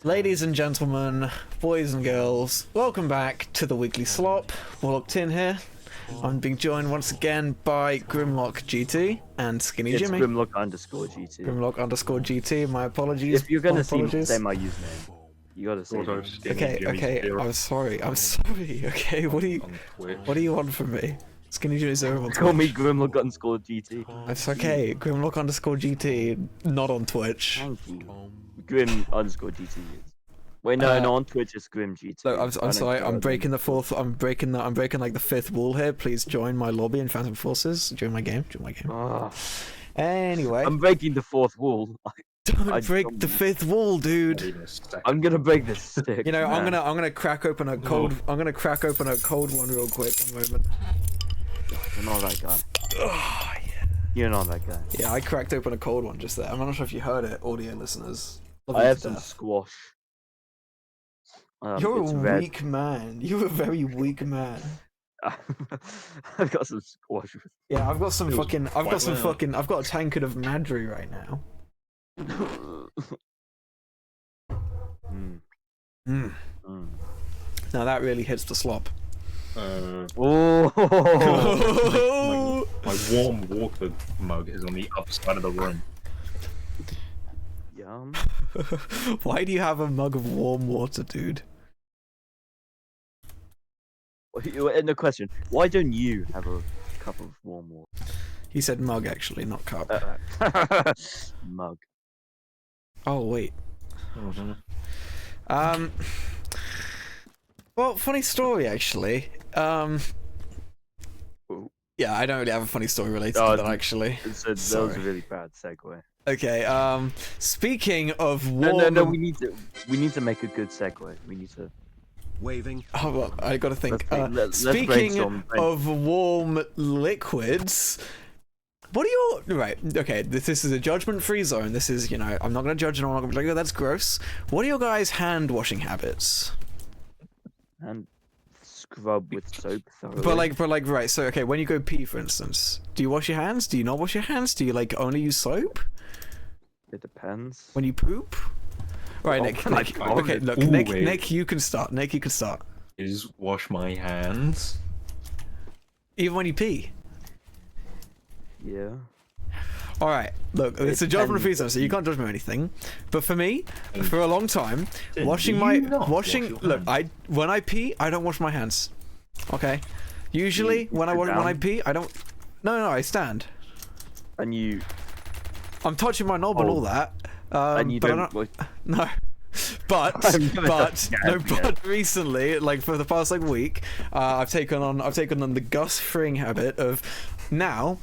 Ladies and gentlemen, boys and girls, welcome back to the Weekly Slop. Warlock Tin here. I'm being joined once again by Grimlock GT and Skinny Jimmy. It's Grimlock_GT. Grimlock_GT, my apologies. If you're gonna say my username, you gotta say Okay, I'm sorry, okay, what do you want from me? Skinny Jimmy 0 on Call me Grimlock_GT. It's okay, Grimlock_GT, not on Twitch. Thank you. Grim_GT. Wait, no, on Twitch it's GrimGT. Look, I'm sorry, I'm breaking like the fifth wall here. Please join my lobby in Phantom Forces. Join my game. Anyway. I'm breaking the fourth wall. Don't break the fifth wall, dude. I'm gonna break this stick. You know, man. I'm gonna crack open a cold. I'm gonna crack open a cold one real quick. One moment. You're not that guy. Oh, yeah. You're not that guy. Yeah, I cracked open a cold one just there. I'm not sure if you heard it, audio listeners. I have some squash. You're a weak man. You're a very weak man. I've got some squash. Yeah, I've got some fucking. I've got a tankard of Madry right now. Now that really hits the slop. My warm water mug is on the other side of the room. Yum. Why do you have a mug of warm water, dude? No question. Why don't you have a cup of warm water? He said mug, actually, not cup. Mug. Oh wait. Well, funny story actually. Yeah, I don't really have a funny story related to that actually. That was a really bad segue. Okay. Speaking of warm. No. We need to make a good segue. We need to. Waving. Oh, well, I gotta think. Let's Speaking of warm liquids. What are your... Right, okay, this is a judgment-free zone. This is, you know, I'm not going to judge and I'm not going to be like, oh, that's gross. What are your guys' hand-washing habits? And scrub with soap thoroughly. But like, right, so, okay, when you go pee, for instance, do you wash your hands? Do you not wash your hands? Do you, like, only use soap? It depends. When you poop? Right, Nick, okay, look, Nick, you can start. Nick, you can start. Is wash my hands. Even when you pee? Yeah. Alright, look, it's a judgment-free zone, so you can't judge me or anything. But for me, for a long time, when I pee, I don't wash my hands. Okay? Usually, when I pee, I don't... No, I stand. And you... I'm touching my knob and all that. And you don't... No. But recently, like for the past like week, I've taken on the Gus Fring habit of now.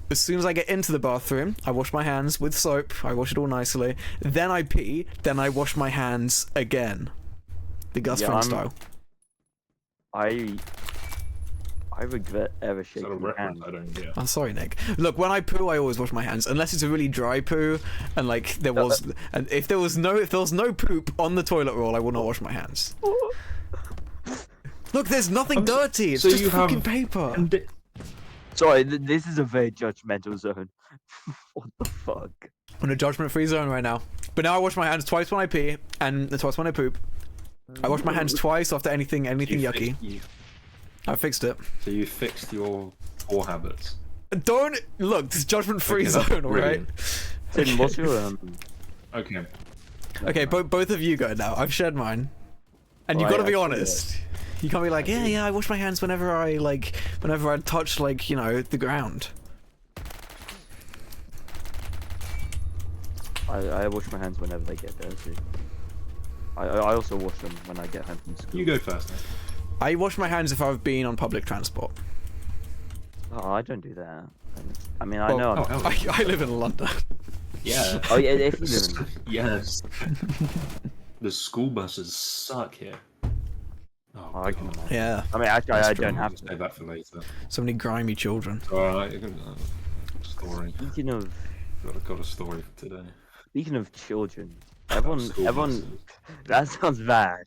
As soon as I get into the bathroom, I wash my hands with soap. I wash it all nicely. Then I pee. Then I wash my hands again. The Gus Fring style. I regret ever shaking my hand. I'm sorry, Nick. Look, when I poo, I always wash my hands, unless it's a really dry poo, and like and if there was no poop on the toilet roll, I will not wash my hands. Look, there's nothing dirty. It's just fucking paper. Sorry, this is a very judgmental zone. What the fuck? I'm in a judgment-free zone right now. But now I wash my hands twice when I pee, and twice when I poop. I wash my hands twice after anything yucky. I fixed it. So you fixed your poor habits. Don't look. This is judgment-free zone, alright? Tim, what's your Okay. Okay, both of you go now. I've shared mine, and you've got to be honest. You can't be like, yeah, I wash my hands whenever I touch, like, you know, the ground. I wash my hands whenever they get dirty. I also wash them when I get home from school. You go first, then. I wash my hands if I've been on public transport. Oh, I don't do that. I mean, I know. I live in London. Yeah. Oh yeah, if you live in... Yes. The school buses suck here. Oh, I can imagine. Yeah. I mean, actually, I don't have to. Save that for later. So many grimy children. Alright, story. Speaking of... Got a story for today. Speaking of children, everyone... That sounds bad.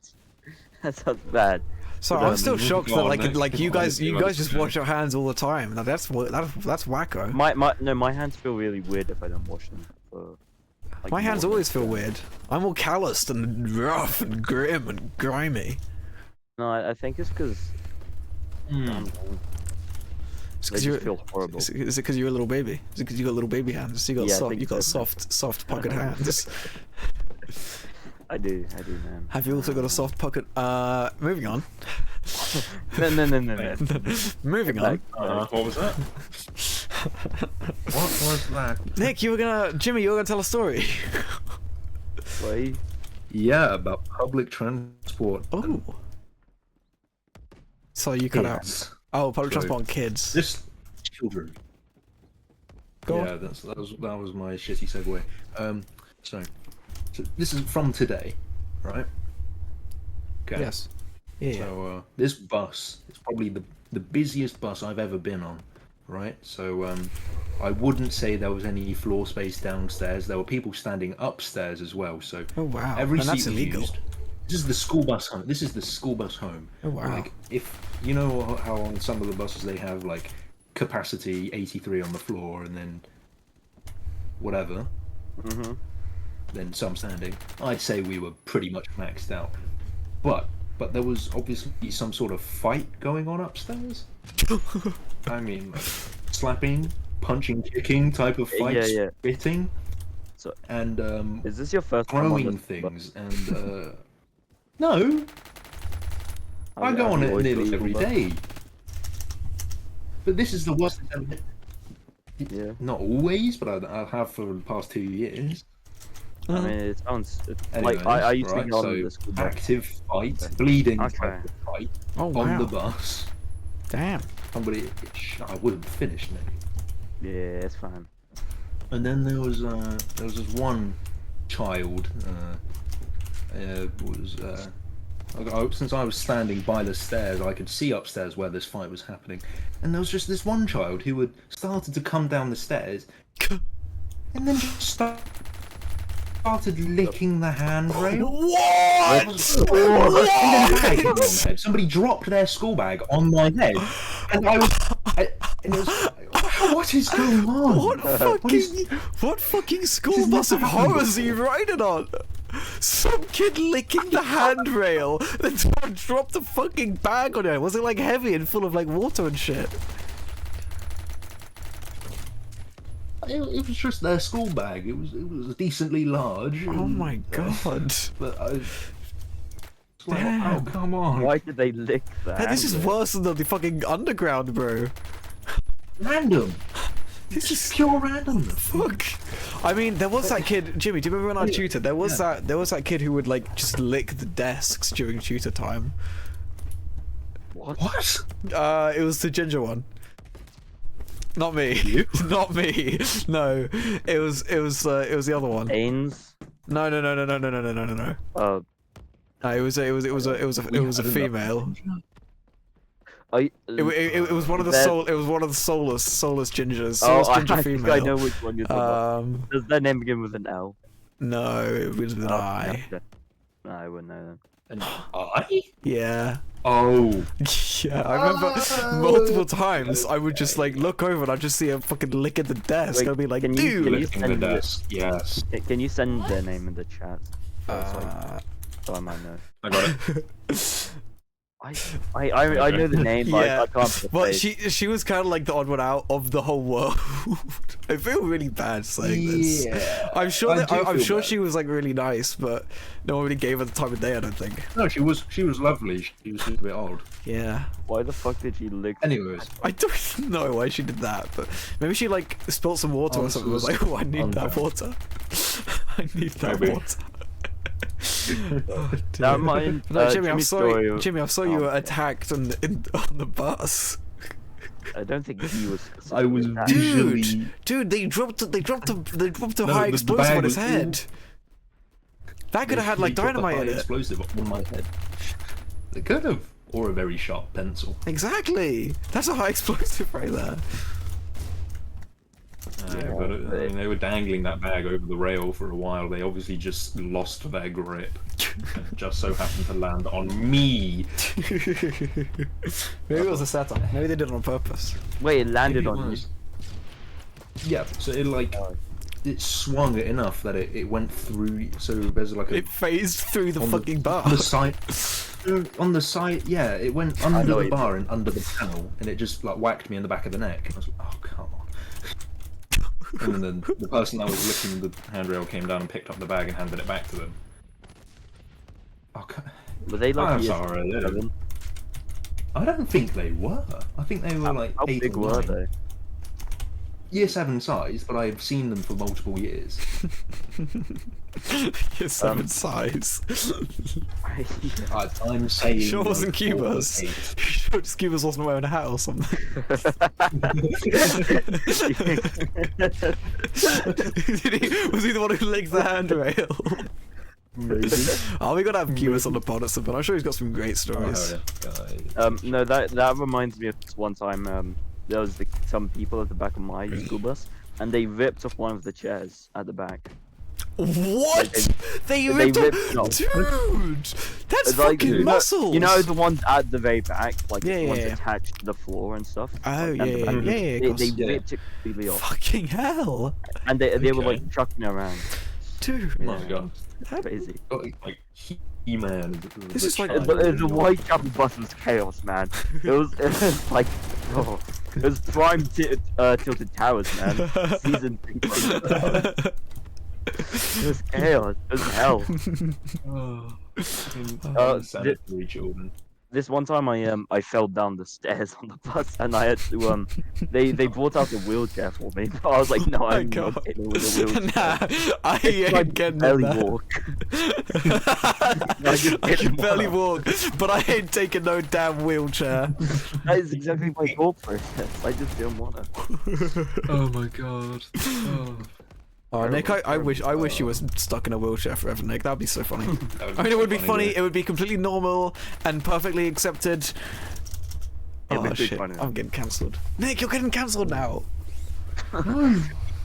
That sounds bad. So I'm still shocked that like you guys just wash your hands all the time. Now that's wacko. My hands feel really weird if I don't wash them. Like, My hands more always than- feel weird. I'm all calloused and rough and grim and grimy. No, I think it's because Hmm. It's they because just you're. feel horrible. Is it because you're a little baby? Is it because you got little baby hands? You got Yeah, I soft. think You got so. soft puckered hands. I do, man. Have you also got a soft puckered? Moving on. No. Moving on. What was that? What was that? Nick, Jimmy, you were gonna tell a story. Wait. Yeah, about public transport. Oh. So you cut out. Kids. Oh, public So- transport and kids. Just children. Go Yeah, on. that was my shitty segue. So this is from today, right? Okay. Yes. Yeah. So this bus is probably the busiest bus I've ever been on, right? So I wouldn't say there was any floor space downstairs. There were people standing upstairs as well. So Oh wow. every And seat that's was illegal. used. This is the school bus home. This is the school bus home. Oh wow. Like if you know how on some of the buses they have like capacity 83 on the floor and then whatever, Mhm. then some standing. I'd say we were pretty much maxed out. But there was obviously some sort of fight going on upstairs. I mean, like, slapping, punching, kicking type of fights, yeah. spitting, So- and Is this your first time on throwing this things. And no, I go have on you it always nearly been every school bus? day. But this is the worst. It's ever been. Yeah. Not always, but I have for the past 2 years. I mean, it sounds Anyways, like I used to right, get on so the school bus. active fight, bleeding Okay. type of fight Oh on wow. the bus. Damn. Somebody, I wouldn't finish me. Yeah, it's fine. And then there was this one child. Since I was standing by the stairs, I could see upstairs where this fight was happening, and there was just this one child who had started to come down the stairs, and then just started licking the handrail. What? Somebody dropped their school bag on my head, and and it was, what is going on? What fucking school bus of horrors are you riding on? Some kid licking the handrail, then someone dropped a fucking bag on it. Was it like heavy and full of like water and shit? It was just their school bag. It was decently large. Oh my god. But I. It's like, Damn. oh come on! Why did they lick that? Hey, this is worse than the fucking underground, bro. Random. This is Pure random. fuck. I mean, there was that kid, Jimmy. Do you remember when I tutored? There was that kid who would like just lick the desks during tutor time. What? It was the ginger one. Not me. You? Not me. No, it was the other one. Ains? No. Uh, No, it was a female. It was one of the soulless gingers. Soulless ginger I female. think I know which one you're talking about. Does their name begin with an L? No, it was with an I. Okay. No, I wouldn't know then. And I? Yeah. Oh. Yeah, I remember multiple times I would just like look over and I'd just see a fucking lick at the desk. Wait, I'd be like, can you- dude. can you Licking the send it? desk. Yes. Can you send their name in the chat? So I might know. I got it. I know the name, but Yeah, I can't put the but face. she was kind of like the odd one out of the whole world. I feel really bad saying this. Yeah. I'm sure I do I'm feel sure bad. she was like really nice, but no one really gave her the time of day. I don't think. No, she was lovely. She was just a bit old. Yeah, Why the fuck did she lick? Anyways, I don't know why she did that, but maybe she like spilled some water or Answers something. Was like, oh, I need that unknown. water. I need that Maybe. water. Oh, dear. That might. No, Jimmy, I'm Jimmy's sorry. story- Jimmy, I saw you were attacked on the bus. I don't think he was. I was attacked. visually. Dude, they dropped a No, high the explosive bag on his was head. That could have had like Literally dropped a dynamite high in it. explosive on my head. It could have, or a very sharp pencil. Exactly. That's a high explosive right there. Yeah, But I mean, they were dangling that bag over the rail for a while. They obviously just lost their grip, and it just so happened to land on me. Maybe it was a setup. Maybe they did it on purpose. Wait, it landed Maybe it on you. was. Yeah, so it like it swung it enough that it went through. So there's like a It phased through the on fucking bar. on the side. On the side, yeah, it went under know the it bar and under the panel, and it just like whacked me in the back of the neck. I was like, oh come on. And then the person that was licking the handrail came down and picked up the bag and handed it back to them. Oh, Were they like I'm years sorry. seven? I don't think they were. I think they were like How 8 big or were 9. they? Year 7 size, but I've seen them for multiple years. Year 7 size. I'm saying. Sure wasn't like, 4 Cubas. or 8. Sure just Cubas wasn't wearing a hat or something. Was he the one who licked the handrail? Maybe. Oh, we gotta have Cubas on the pod at some point. I'm sure he's got some great Oh, stories. yeah. No, that reminds me of this one time. There was some people at the back of my school bus, and they ripped off one of the chairs at the back. What? They they ripped ripped off, off. dude! That's It's like, fucking muscles. You know the ones at the very back, like Yeah, the yeah, ones yeah. attached to the floor and stuff. Oh like, at the yeah, back. yeah, yeah, of They course. ripped it completely off, Fucking hell, and they were Okay. like chucking it around. dude! Oh my god. That- Crazy. Like He-Man. This is like- But the Whitechapel bus was chaos, man. It was like, oh, it was prime Tilted Towers, man. Season 3. It was chaos. It was hell. Insanity, children. This one time I fell down the stairs on the bus and I had to they brought out a wheelchair for me. But I was like, no, Oh my I'm God. not getting with a wheelchair. Nah, I It's like ain't getting belly in that. walk. I can barely walk, but I ain't taking no damn wheelchair. That is exactly my thought process. I just didn't want to. Oh my god. Oh. Oh, Nick, I wish you was stuck in a wheelchair forever, Nick. That'd be so funny. I mean, it would be funny. It would be completely normal and perfectly accepted. It would Oh be shit! funny. I'm getting cancelled. Nick, you're getting cancelled now.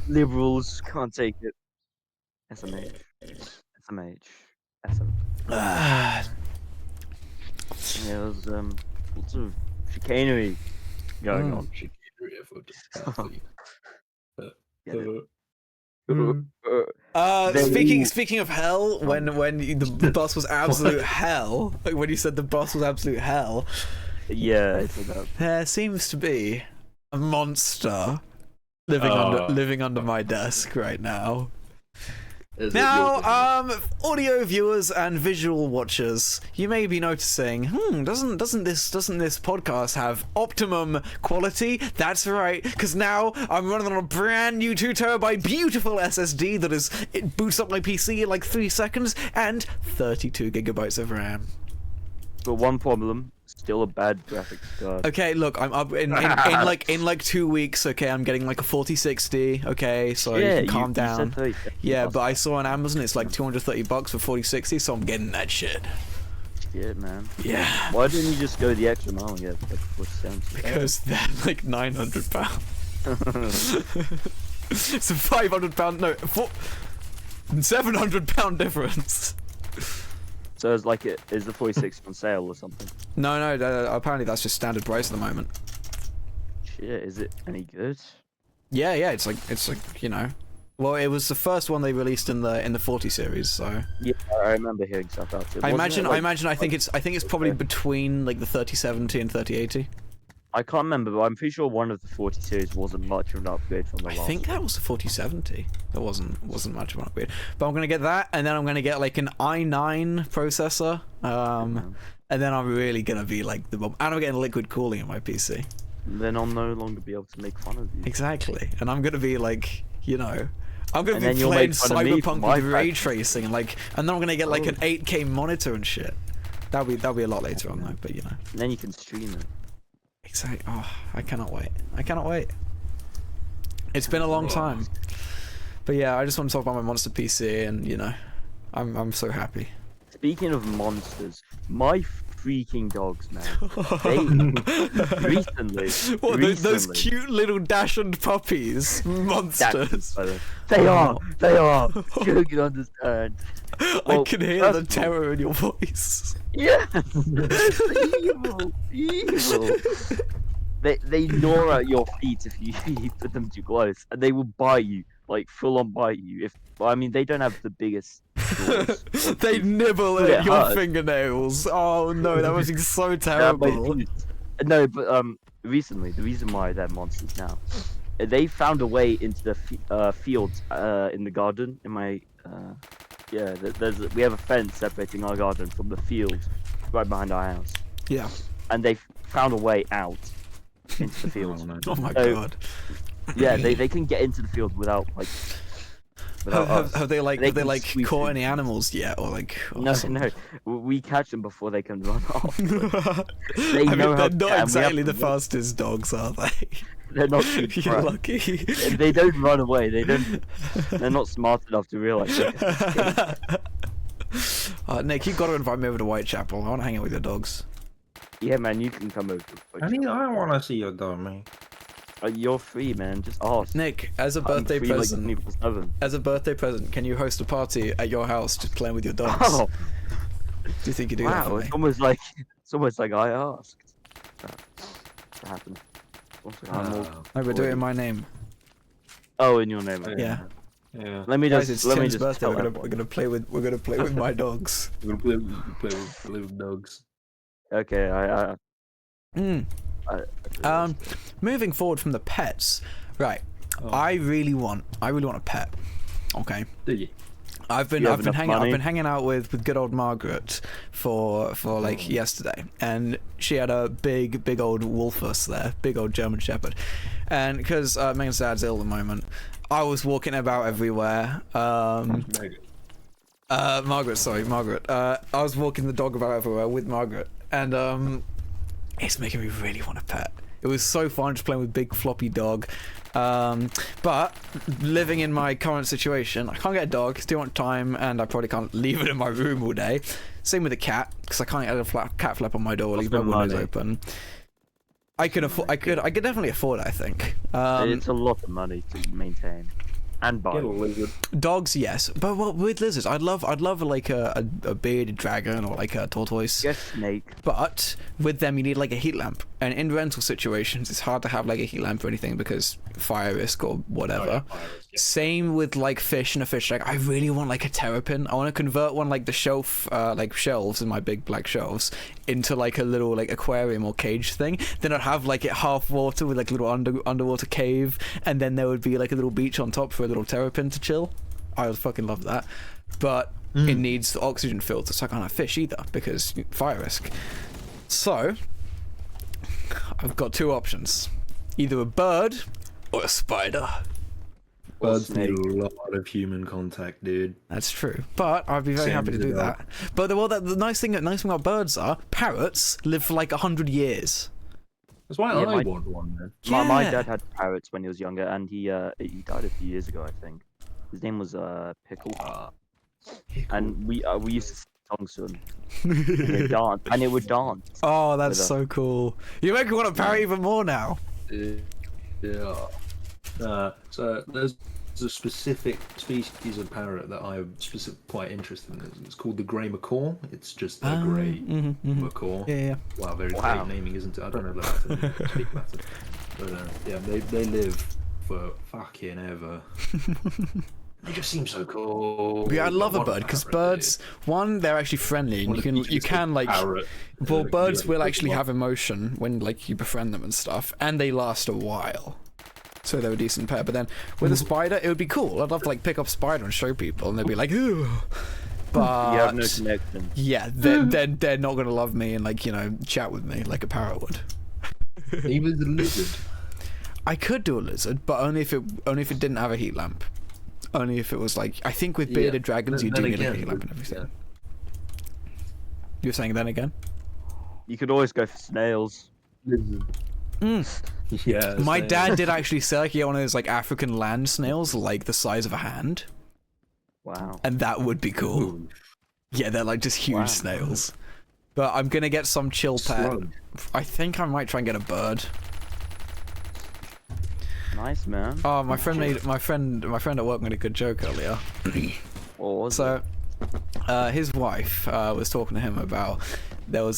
Liberals can't take it. SMH. SMH. SM. Ah, Yeah, there was lots of chicanery going on. Get it? They- speaking of hell, when the bus was absolute hell, like when you said the bus was absolute hell, Yeah, I said that. there seems to be a monster living under my desk right now. Now, audio viewers and visual watchers, you may be noticing, doesn't this podcast have optimum quality? That's right, because now I'm running on a brand new 2 terabyte beautiful SSD it boots up my PC in like 3 seconds and 32 gigabytes of RAM. But one problem, still a bad graphics card. Okay, look, I'm up in like 2 weeks. Okay, I'm getting like a 4060. Okay, so Yeah, you can calm you down. said 30. Yeah, but I saw on Amazon it's like $230 for 4060, so I'm getting that shit. Shit, man. Yeah, Why didn't you just go the extra mile and get like 4070? because they're like £900. It's a £500, no, £700 difference. So it's like is the 46 on sale or something? No, apparently that's just standard price at the moment. Shit, is it any good? Yeah, it's like you know. Well, it was the first one they released in the 40 series, so. Yeah, I remember hearing stuff about it. I Wasn't imagine. it, I think it's probably between like the 3070 and 3080. I can't remember, but I'm pretty sure one of the 40 series wasn't much of an upgrade from the I last. think that was the 4070. That wasn't much of an upgrade. But I'm gonna get that, and then I'm gonna get like an i9 processor. And then I'm really gonna be like the bomb. And I'm getting liquid cooling in my PC. Then I'll no longer be able to make fun of you. Exactly. And I'm gonna be like, you know. I'm gonna And be then you'll playing make fun of me for Cyberpunk my with ray practice. tracing, and then I'm gonna get like an 8K monitor and shit. That'll be a lot later on though, but you know. And then you can stream it. Exactly. Oh, I cannot wait. It's been a long time. But yeah, I just want to talk about my monster PC, and you know, I'm so happy. Speaking of monsters, my freaking dogs, man. They recently. What, those recently- cute little dachshund puppies? Monsters. They are. You can understand. I Well, can hear the first of all- terror in your voice. Yes. evil. They gnaw at your feet if you put them too close, and they will bite you like full on bite you. Well, I mean, they don't have the biggest jaws. They nibble It at your hurts. fingernails. Oh no, that must be so Yeah, terrible. no, but recently, the reason why they're monsters now, they found a way into the fields in the garden. In my yeah, we have a fence separating our garden from the field right behind our house, Yeah. and they found a way out into the field. Oh, no. Oh my So- god. Yeah, they can get into the field without us. Have they They have they can like squeeze caught in. any animals yet or like? No, awesome. no, we catch them before they can run off. I They mean, know how they're to- not and we exactly have the to- fastest dogs, are they? They're not too You're fast. lucky. They don't run away. They're not smart enough to realize it. Nick, you've got to invite me over to Whitechapel. I want to hang out with your dogs. Yeah, man, you can come over. I don't want to see your dog, man. You're free, man. Just ask. Nick, as a I'm birthday free like present, 24/7. as a birthday present, can you host a party at your house just playing with your dogs? Oh, Do you think you do that wow! for me? It's almost like I asked. That happened. No, we'll do it in my name. Oh, in your name. okay. Yeah. Yeah. Let me Guys, just it's Tim's just birthday. tell We're everyone. gonna play with my dogs. We're gonna play with dogs. Okay, Mm. Moving forward from the pets, right? Oh. I really want a pet. Okay. Do you? I've been You have enough I've money? been hanging out with good old Margaret for like yesterday, and she had a big old Wolfus there, big old German Shepherd, and because Megan's dad's ill at the moment, I was walking about everywhere. Margaret. I was walking the dog about everywhere with Margaret, and it's making me really want a pet. It was so fun just playing with big floppy dog. But living in my current situation, I can't get a dog, it's too much time, and I probably can't leave it in my room all day. Same with a cat, because I can't get a cat flap on my door, leave my What's the windows money? open. I could definitely afford it, I think. it's a lot of money to maintain and buy. Get a lizard. Dogs, yes, but well, with lizards, I'd love like a bearded dragon or like a tortoise. Get snake. But with them, you need like a heat lamp, and in rental situations, it's hard to have like a heat lamp or anything because fire risk or whatever. Same with like fish and a fish tank. I really want like a terrapin. I want to convert one like the shelf, like shelves in my big black shelves into like a little like aquarium or cage thing. Then I'd have like it half water with like a little underwater cave, and then there would be like a little beach on top for a little terrapin to chill. I would fucking love that. But it needs the oxygen filter, so I can't have fish either because fire risk. So I've got two options: either a bird or a spider. Birds snake. need a lot of human contact, dude. That's true, but I'd be very Same happy to as a do dog. that. But the nice thing about birds are parrots live for like 100 years. That's why Yeah, I my- want one, man. My Yeah. dad had parrots when he was younger, and he died a few years ago, I think. His name was Pickle, and we used to sing songs to him. And they dance, and it would dance. Oh, that's With a- so cool. You make me want a parrot even more now. Yeah. So there's a specific species of parrot that I'm quite interested in. It's called the grey macaw. It's just a grey macaw. Yeah. Wow, very Wow. great naming, isn't it? I don't know Latin, I speak Latin. But yeah, they live for fucking ever. They just seem so cool. Yeah, I love a want bird because parrot, birds, one, they're actually friendly and dude. you can like. Parrot. Well, Yeah, birds yeah, will yeah. actually have emotion when like you befriend them and stuff, and they last a while. So they're a decent pair. But then with a spider, it would be cool. I'd love to like pick up a spider and show people, and they'd be like, "Ooh." But You have no connection. yeah, they're not gonna love me and like chat with me like a parrot would. Even the lizard. I could do a lizard, but only if it didn't have a heat lamp. Only if it was like I think with bearded dragons you do Then need a again, heat lamp and everything. yeah. You're saying then again? You could always go for snails. Lizard. Mm. Yeah. My same. dad did actually circulate one of those like African land snails, like the size of a hand, Wow. and that would be cool. Ooh, Yeah, they're like just huge Wow. snails. But I'm gonna get some chill pet. slug. I think I might try and get a bird. Nice, man. Oh, my friend at work made a good joke earlier. What was So, his wife was talking to him about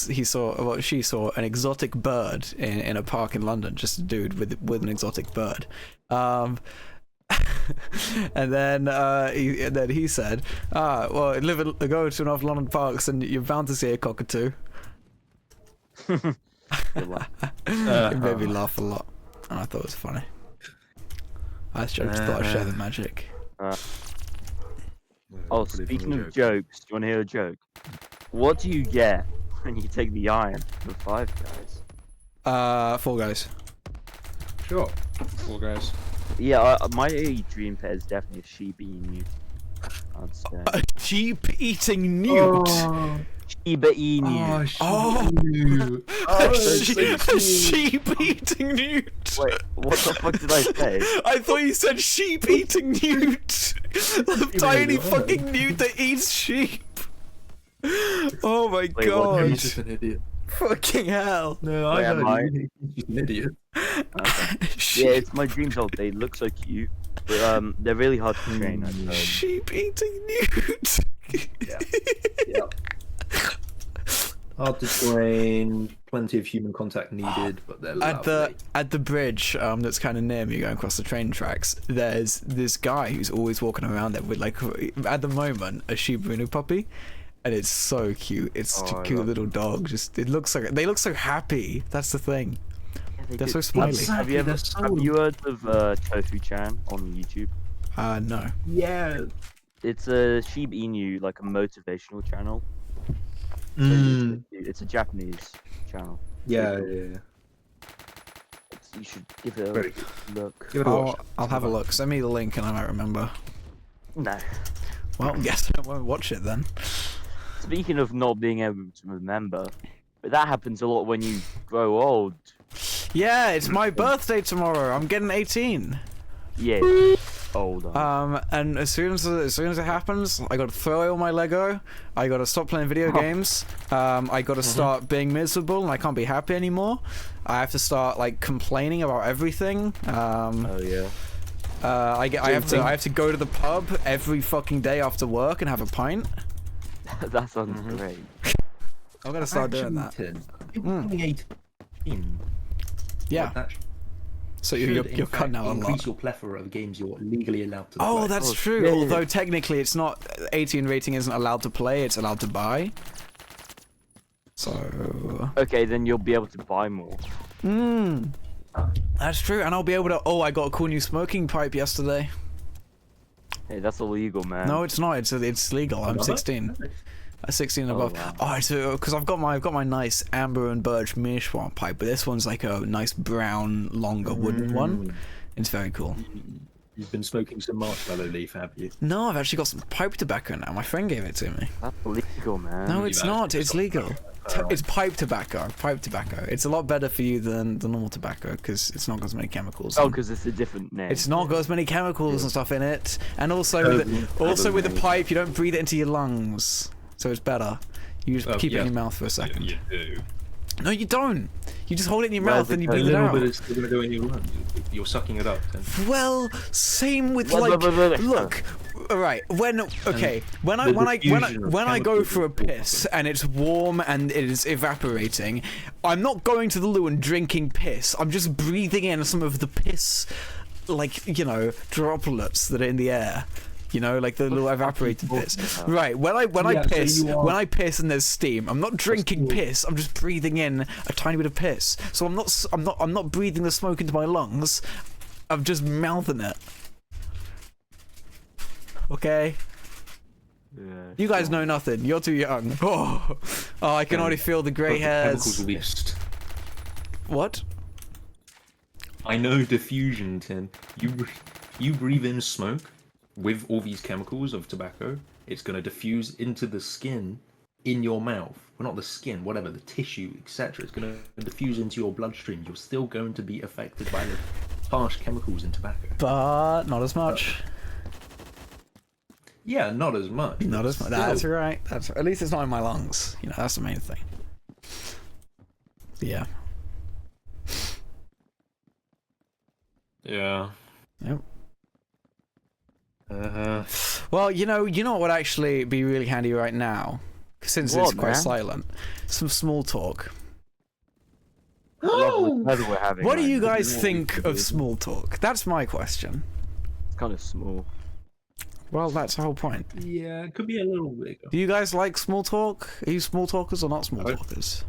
she saw an exotic bird in a park in London, just a dude with an exotic bird. And then he said, well, go to North London parks and you're bound to see a cockatoo. Good luck. It made me laugh a lot, and I thought it was funny. I just thought I'd share the magic. Oh, speaking of jokes, do you want to hear a joke? What do you get when you take the iron for Five Guys? Fall Guys. Sure. Four guys. Yeah, my dream pet is definitely a sheep eating newt. I'd say. A sheep eating newt. Shiba Inu. A sheep eating newt. Wait, what the fuck did I say? I thought you said sheep eating newt. A tiny fucking newt that eats sheep. Oh my Wait, god. He's just an idiot. Fucking hell. No, Wait, am I? He's an idiot. Yeah, it's my dream dog. They look so cute, but they're really hard to train. I've heard. Sheep eating newt. Yeah. Hard to train, plenty of human contact needed, but they're lovely. At the bridge that's kind of near me going across the train tracks, there's this guy who's always walking around there with, like, at the moment, a Shiba Inu puppy, and it's so cute. It's such a cute little dog. Just they look so happy. That's the thing. Yeah, They're so smiley. Have you heard of Tofu-chan on YouTube? No. Yeah. It's a Shiba Inu, like a motivational channel. It's a Japanese channel. Yeah. You should give it a Very look. Give it a watch. I'll have a look. Send me the link and I might remember. No. Well, guess I won't watch it then. Speaking of not being able to remember, but that happens a lot when you grow old. Yeah, it's my birthday tomorrow. I'm getting 18. Yeah. Older. And as soon as it happens, I gotta throw away all my Lego. I gotta stop playing video games. I gotta start being miserable, and I can't be happy anymore. I have to start, like, complaining about everything. Oh yeah. I have to go to the pub every fucking day after work and have a pint. That sounds great. I'm gonna start doing that. Becoming 18. Yeah. That So should, you're in cutting fact, out a increase lot. your plethora of games you're legally allowed to play. Oh, that's true. yeah. Although technically it's not 18 rating isn't allowed to play, it's allowed to buy. So Okay, then you'll be able to buy more. that's true, and I'll be able to. Oh, I got a cool new smoking pipe yesterday. Hey, that's illegal, man. No, it's not. It's legal. I'm 16. 16 and above. wow. Oh, it's because I've got my nice amber and birch Meerschaum pipe, but this one's like a nice brown, longer wooden one. It's very cool. You've been smoking some marshmallow leaf, have you? No, I've actually got some pipe tobacco now. My friend gave it to me. That's illegal, man. No, it's You've not. actually It's got legal. tobacco. It's pipe tobacco. Pipe tobacco. It's a lot better for you than the normal tobacco because it's not got as many chemicals. Oh, because it's a different name. It's not got as many chemicals and stuff in it, and also with the pipe, you don't breathe it into your lungs, so it's better. You just keep it in your mouth for a second. You do. No, you don't. You just hold it in your Where's mouth it and you going? breathe it little out. bit is still going to go in your lungs. You're sucking it up. Then. Well, same with Wait, like, wait, wait, wait. look. Right, when I go for a piss and it's warm and it is evaporating, I'm not going to the loo and drinking piss. I'm just breathing in some of the piss, like, droplets that are in the air. Like the little evaporated piss. Right, when I piss and there's steam, I'm not drinking piss. I'm just breathing in a tiny bit of piss. So I'm not breathing the smoke into my lungs. I'm just mouthing it. Okay. Yeah, You guys know nothing. You're too young. Oh, I can already feel the grey Chemicals hairs. released. What? I know diffusion, Tin. You breathe in smoke with all these chemicals of tobacco. It's going to diffuse into the skin in your mouth. Well, not the skin, whatever, the tissue, etc. It's going to diffuse into your bloodstream. You're still going to be affected by the harsh chemicals in tobacco. But not as much. Yeah, not as much. Not as much. Still. That's right. At least it's not in my lungs. That's the main thing. Yeah. Yeah. Yep. Well, you know what would actually be really handy right now, since it's What, quite man? silent. Some small talk. Lovely weather we're having What do right you now. guys think of small talk? That's my question. kind of small. Well, that's the whole point. Yeah, it could be a little bigger. Do you guys like small talk? Are you small talkers or not small talkers?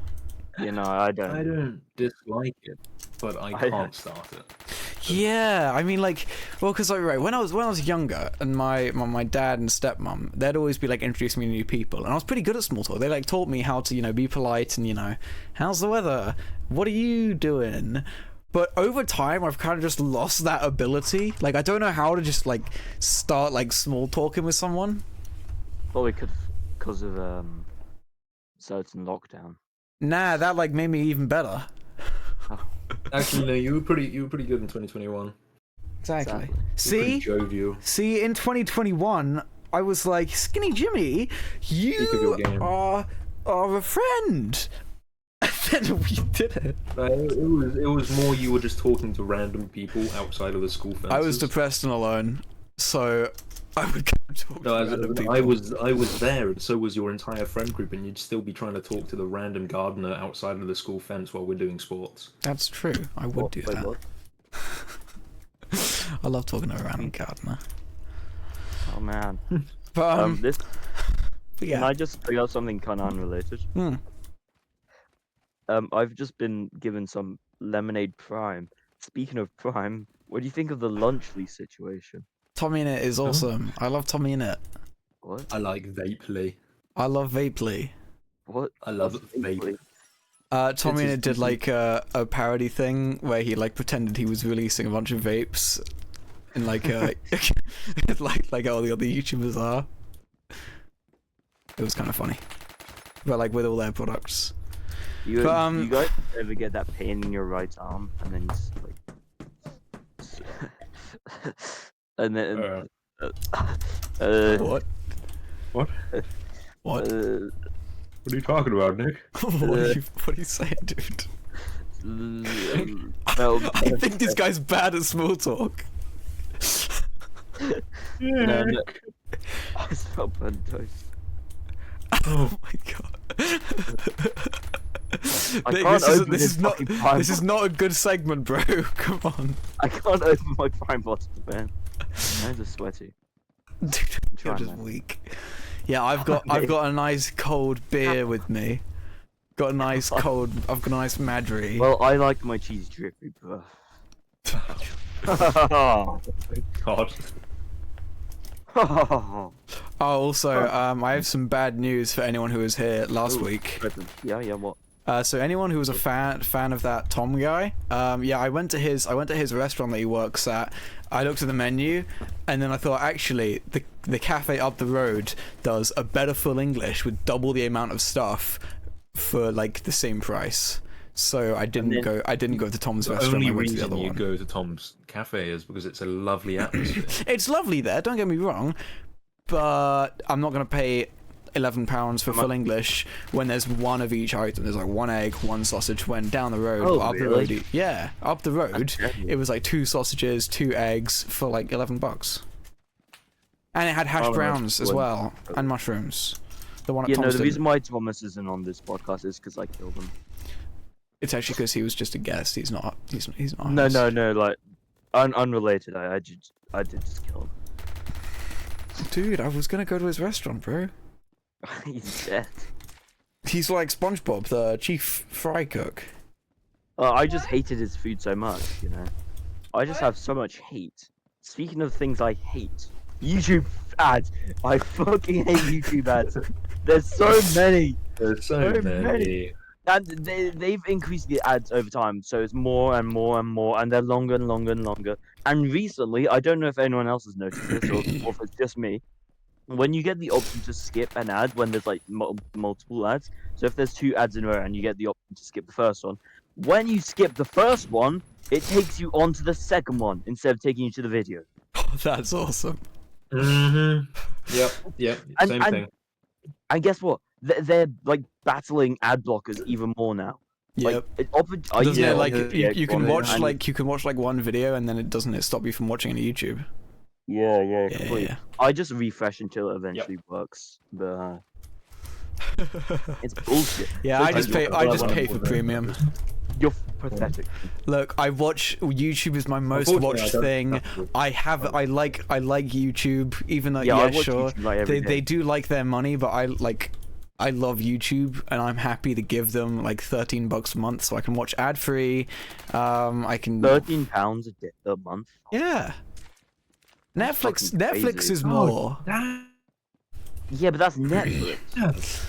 You know, I don't. I don't dislike it, but I can't start it. Yeah, I mean, like, well, because like, right when I was younger, and my dad and stepmom, they'd always be like introducing me to new people, and I was pretty good at small talk. They like taught me how to be polite and how's the weather, what are you doing. But over time, I've kind of just lost that ability. Like, I don't know how to just like start like small talking with someone. Probably because of certain lockdown. Nah, that like made me even better. Actually, no, you were pretty good in 2021. Exactly. Pretty jovial. See, in 2021, I was like, Skinny Jimmy, you are a friend. And then we did it. It was more you were just talking to random people outside of the school fences. I was depressed and alone, so I would go talk to random people. I was there, and so was your entire friend group, and you'd still be trying to talk to the random gardener outside of the school fence while we're doing sports. That's true. I would do that. I love talking to a random gardener. Oh man. But This. but yeah. Can I just bring up something kind of unrelated? I've just been given some lemonade prime. Speaking of prime, what do you think of the Lunchly situation? Tommy in It is awesome. I love Tommy in It. What? I like Vapely. I love Vapely. What? I love Vapely. Tommy in It did like a parody thing where he like pretended he was releasing a bunch of vapes, and like like all the other YouTubers are. It was kind of funny, but like with all their products. You guys ever get that pain in your right arm and then just like and then What? What? What? What are you talking about, Nick? What are you saying, dude? I think this guy's bad at small talk. No. I smell burnt toast. Oh my god. This is not a good segment, bro. Come on. I can't open my prime bottle, man. My hands are sweaty. Dude, you're just weak. Yeah, I've got a nice cold beer with me. Got a nice cold. I've got a nice Madry. Well, I like my cheese drippy, bro. God. Oh, also, I have some bad news for anyone who was here last week. Yeah, what? So anyone who was a fan of that Tom guy, yeah, I went to his restaurant that he works at. I looked at the menu, and then I thought, actually, the cafe up the road does a better full English with double the amount of stuff for like the same price. So I didn't go to Tom's restaurant. The only I went to the reason other you one. go to Tom's cafe is because it's a lovely atmosphere. It's lovely there. Don't get me wrong, but I'm not gonna pay £11 for full English when there's one of each item. There's like one egg, one sausage. When down the road, Oh, up really? the road, yeah, up the road, it was like 2 sausages, 2 eggs for like $11, and it had hash browns as well and mushrooms. The one at Tom's the didn't. reason why Thomas isn't on this podcast is because I killed him. It's actually because he was just a guest. He's not. He's not. No, like unrelated. I did just kill him. Dude, I was gonna go to his restaurant, bro. He's dead. He's like SpongeBob, the chief fry cook. I just hated his food so much, you know. I just have so much hate. Speaking of things I hate, YouTube ads. I fucking hate YouTube ads. There's so many. There's so many. And they've increased the ads over time, so it's more and more and more, and they're longer and longer and longer. And recently, I don't know if anyone else has noticed this, or if it's just me, when you get the option to skip an ad when there's like multiple ads, so if there's 2 ads in a row and you get the option to skip the first one, when you skip the first one, it takes you on to the second one instead of taking you to the video. That's awesome. Yep. Same thing. And guess what? They're like battling ad blockers even more now. Yep. Doesn't it like you can watch like one video and then it stop you from watching any YouTube? Yeah. Yeah. I just refresh until it eventually works, but it's bullshit. Yeah, I just pay for premium. You're pathetic. Look, I watch YouTube is my most Unfortunately, watched I don't thing. have to- I like YouTube, even though Yeah, I yeah, watch sure, YouTube, like, every they day. do like their money, but I love YouTube, and I'm happy to give them like $13 a month so I can watch ad free. I can £13 a month. yeah. That's Netflix fucking Netflix crazy. is more. Yeah, but that's Netflix.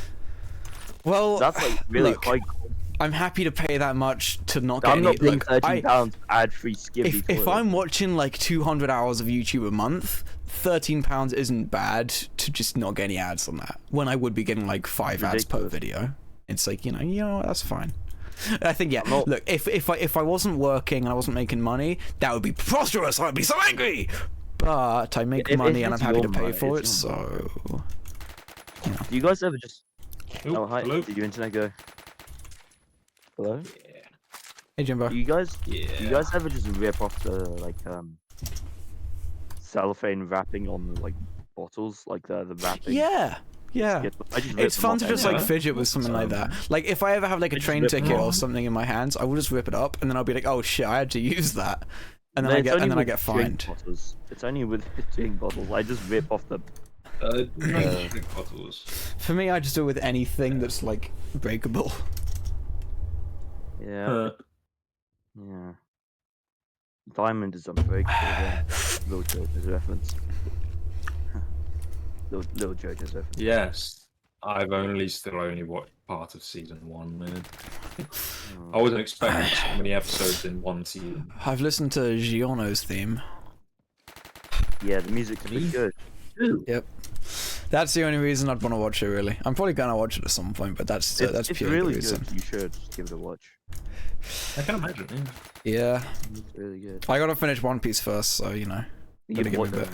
Well, That's like really look, high. I'm happy to pay that much to not get I'm not any. paying Look, £13 ad-free skibby. if I'm watching like 200 hours of YouTube a month, £13 isn't bad to just not get any ads on that. When I would be getting like 5 ads per Ridiculous. video, it's like you know that's fine. I think yeah. not- Look, if I wasn't working and I wasn't making money, that would be preposterous. I'd be so angry. But I make If money and I'm it's happy to your pay money, for it. it's your money. So Do you guys ever just? Oh, Oh hi. hello. Did your internet go? Hello. hey Jimbo. Do you guys? Yeah. Do you guys ever just rip off the cellophane wrapping on the bottles, like the wrapping? Yeah. Yeah. I just rip It's them fun off to just anyway. like fidget with something like that. Like if I ever have like a Just train rip them ticket or off. something in my hands, I will just rip it up and then I'll be like, oh shit, I had to use that, and then No, I it's get only and then I with get drink fined. bottles. It's only with drink bottles. I just rip off the. Drink bottles. For me, I just do it with anything that's like breakable. Yeah. Yeah. Diamond is unbreakable. Yeah. Little Joker's reference. Little Joker's reference. Yes. I've still only watched part of season 1, man. Oh. I wasn't expecting so many episodes in one season. I've listened to Giorno's theme. Yeah, the music's pretty good. Yep. That's the only reason I'd want to watch it. Really, I'm probably gonna watch it at some point, but that's It's purely really the reason. good. You should just give it a watch. I can imagine. Yeah. Yeah, It's really good. I gotta finish One Piece first, so you know. You Gotta give me watch a bit.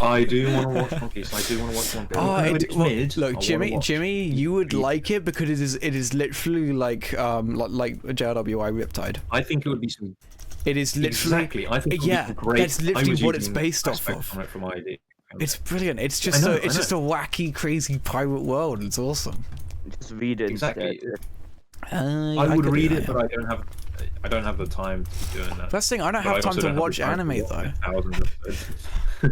I do want to watch One Piece. I do want to watch One Piece. Oh, When I it's do, well, mid, I look, wanna Jimmy, watch. Jimmy, you would Yeah. like it because it is literally like JRWI Riptide. I think it would be some. It is literally Exactly. I think it would yeah, be some great. that's literally I was what it's using based off aspects of. From it from ID. it's brilliant. It's just know, it's I just a wacky, crazy pirate world. It's awesome. Just read it Exactly. instead. I would could do read that, it, yeah. but I don't have the time to be doing that. That's the thing. I don't But have time also to don't have watch the time to anime watch though. thousands of episodes.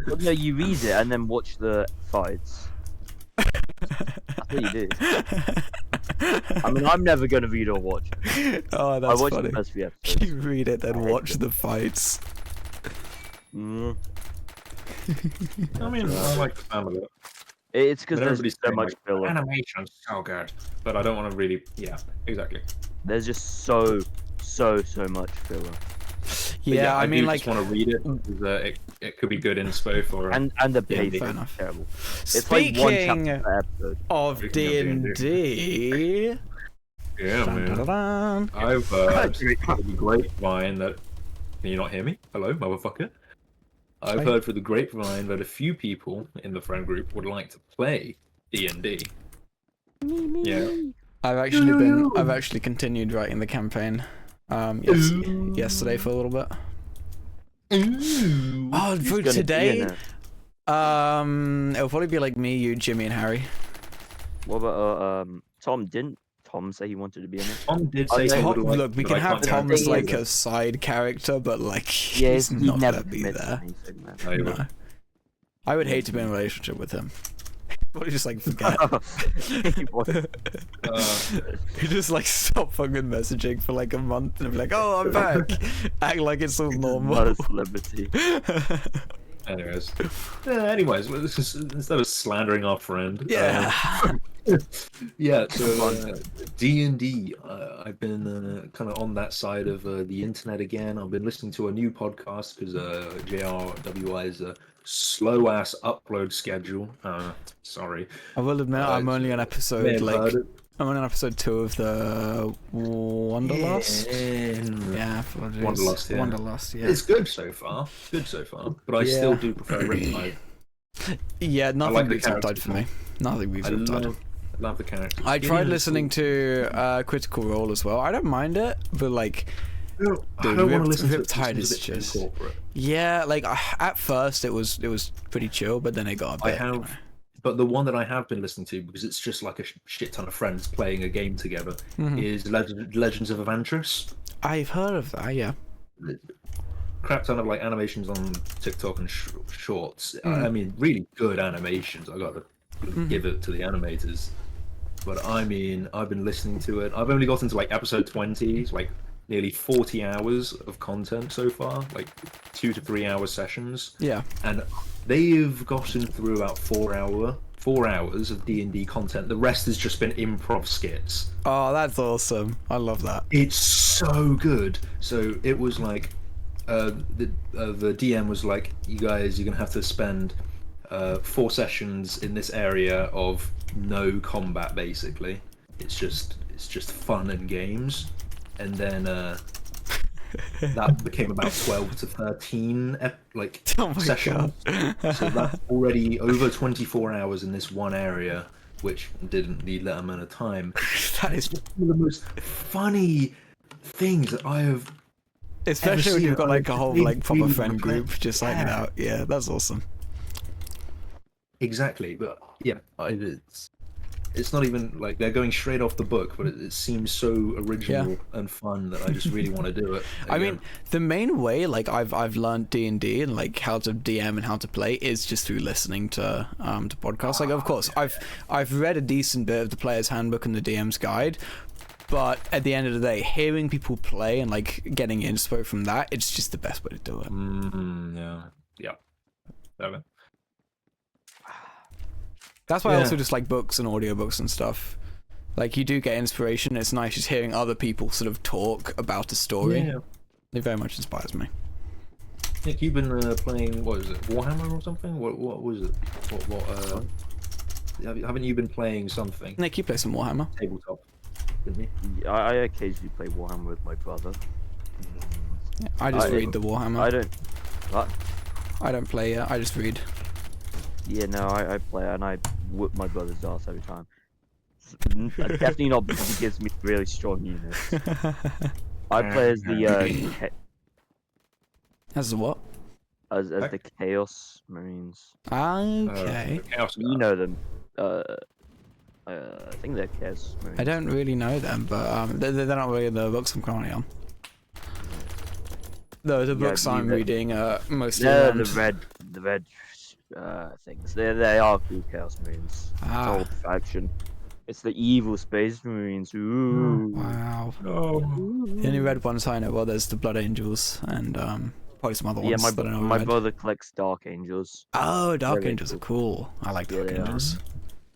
Well, no, you read it and then watch the fights. That's what you do. I mean, I'm never gonna read or watch. Oh, I that's watched funny. the first few episodes. You read it, then I hate watch them. the fights. Mm. I mean, I like the sound of it. It's because But there's everybody's so saying, much like, filler. animation's so good, but I don't want to really. Yeah, exactly. There's just so much filler. But Yeah, I mean, do like, just want to read it because it could be good inspo for. And the Yeah, pacing fair is enough. terrible. It's like one speaking chapter per episode. of Speaking D&D, of yeah, man. dun-dun-dun-dun. I've heard through the grapevine that. Can you not hear me? Hello, motherfucker. I've Hi. heard through the grapevine that a few people in the friend group would like to play D&D. Yeah. I've actually continued writing the campaign. Yesterday for a little bit. Ooh. Oh, Who's for gonna be in today, it? it'll probably be like me, you, Jimmy, and Harry. What about Tom? Didn't Tom say he wanted to be in it? Tom did Okay. say he would Tom, like look, we but can I have can't Tom guarantee as thing like is- a side character, but like Yeah, he's he not never gonna be commits there. anything, man. No, he No. wouldn't. I would hate to be in a relationship with him. Probably just like forget. He was- You just like stop fucking messaging for like a month and be like, oh, I'm back. Act like it's all Not normal. a celebrity. Anyways, well, this is, instead of slandering our friend, Yeah. yeah. So D&D, I've been kind of on that side of the internet again. I've been listening to a new podcast because JRWI's a slow ass upload schedule. Sorry, I will admit, I'm only on may episode have like heard it. I'm on episode 2 of the Wanderlust. Yeah, apologies. Wanderlust, yeah. Wanderlust, yeah. It's good so far. But I still do prefer Riptide. Yeah, nothing like the beats Riptide characters for me. Nothing beats I Riptide. love the characters. I Yeah, tried it's listening cool. to Critical Role as well. I don't mind it, but like, I Dude, don't want to listen to it. Riptide It's is a bit too just- corporate. yeah, like at first it was pretty chill, but then it got a I bit. you know. have, but the one that I have been listening to because it's just like a shit ton of friends playing a game together Mhm. is Legends of Avantris. I've heard of that. Yeah. Crap ton of like animations on TikTok and shorts. Mm. I mean, really good animations. I got to Mm-hmm. give it to the animators. But I mean, I've been listening to it. I've only gotten to like episode 20. It's like nearly 40 hours of content so far, like 2 to 3 hour sessions. Yeah. And they've gotten through about 4 hours of D&D content. The rest has just been improv skits. Oh, that's awesome. I love that. It's so good. So it was like the DM was like, you guys, you're gonna have to spend 4 sessions in this area of no combat. Basically, it's just fun and games, and then that became about 12 to 13 Oh my sessions. So that's already over 24 hours in this one area, which didn't need that amount of time. That is, Just one of the most funny things that I have. especially when seen you've got it. like a whole Really, like proper really friend like group that. just hanging Yeah. out. Yeah, that's awesome. Exactly, but yeah, it's not even like they're going straight off the book, but it seems so original and fun that I just really want to do it. I mean, again. the main way like I've learned D&D and like how to DM and how to play is just through listening to podcasts. Like, of course, I've read a decent bit of the Player's Handbook and the DM's Guide, but at the end of the day, hearing people play and like getting inspo from that, it's just the best way to do it. Yeah. Okay. That's why I Yeah. also just like books and audiobooks and stuff. Like, you do get inspiration. It's nice just hearing other people sort of talk about a story. Yeah. It very much inspires me. Nick, you've been playing, what is it, Warhammer or something? What was it? Haven't you been playing something? Nick, you play some Warhammer. Tabletop, didn't you? I occasionally play Warhammer with my brother. Yeah, I just I- read the Warhammer. I don't. What? I don't play it. I just read. Yeah, no, I play and I whoop my brother's ass every time. Definitely not because he gives me really strong units. I play as the As a what? as the Chaos Marines. Okay. Chaos You know them. I think they're Chaos Marines. I don't really know them, but they're not really the books I'm currently on. The books I I'm believe reading are mostly They're around... the red things. They are cool Chaos Marines. It's Ah. old faction. It's the evil Space Marines. Ooh. Wow. Oh. The only red ones I know, well, there's the Blood Angels and probably some other Yeah, ones that I know. my red. brother collects Dark Angels. Oh, Dark Very Angels are cool. I like Dark Yeah, they are. Angels.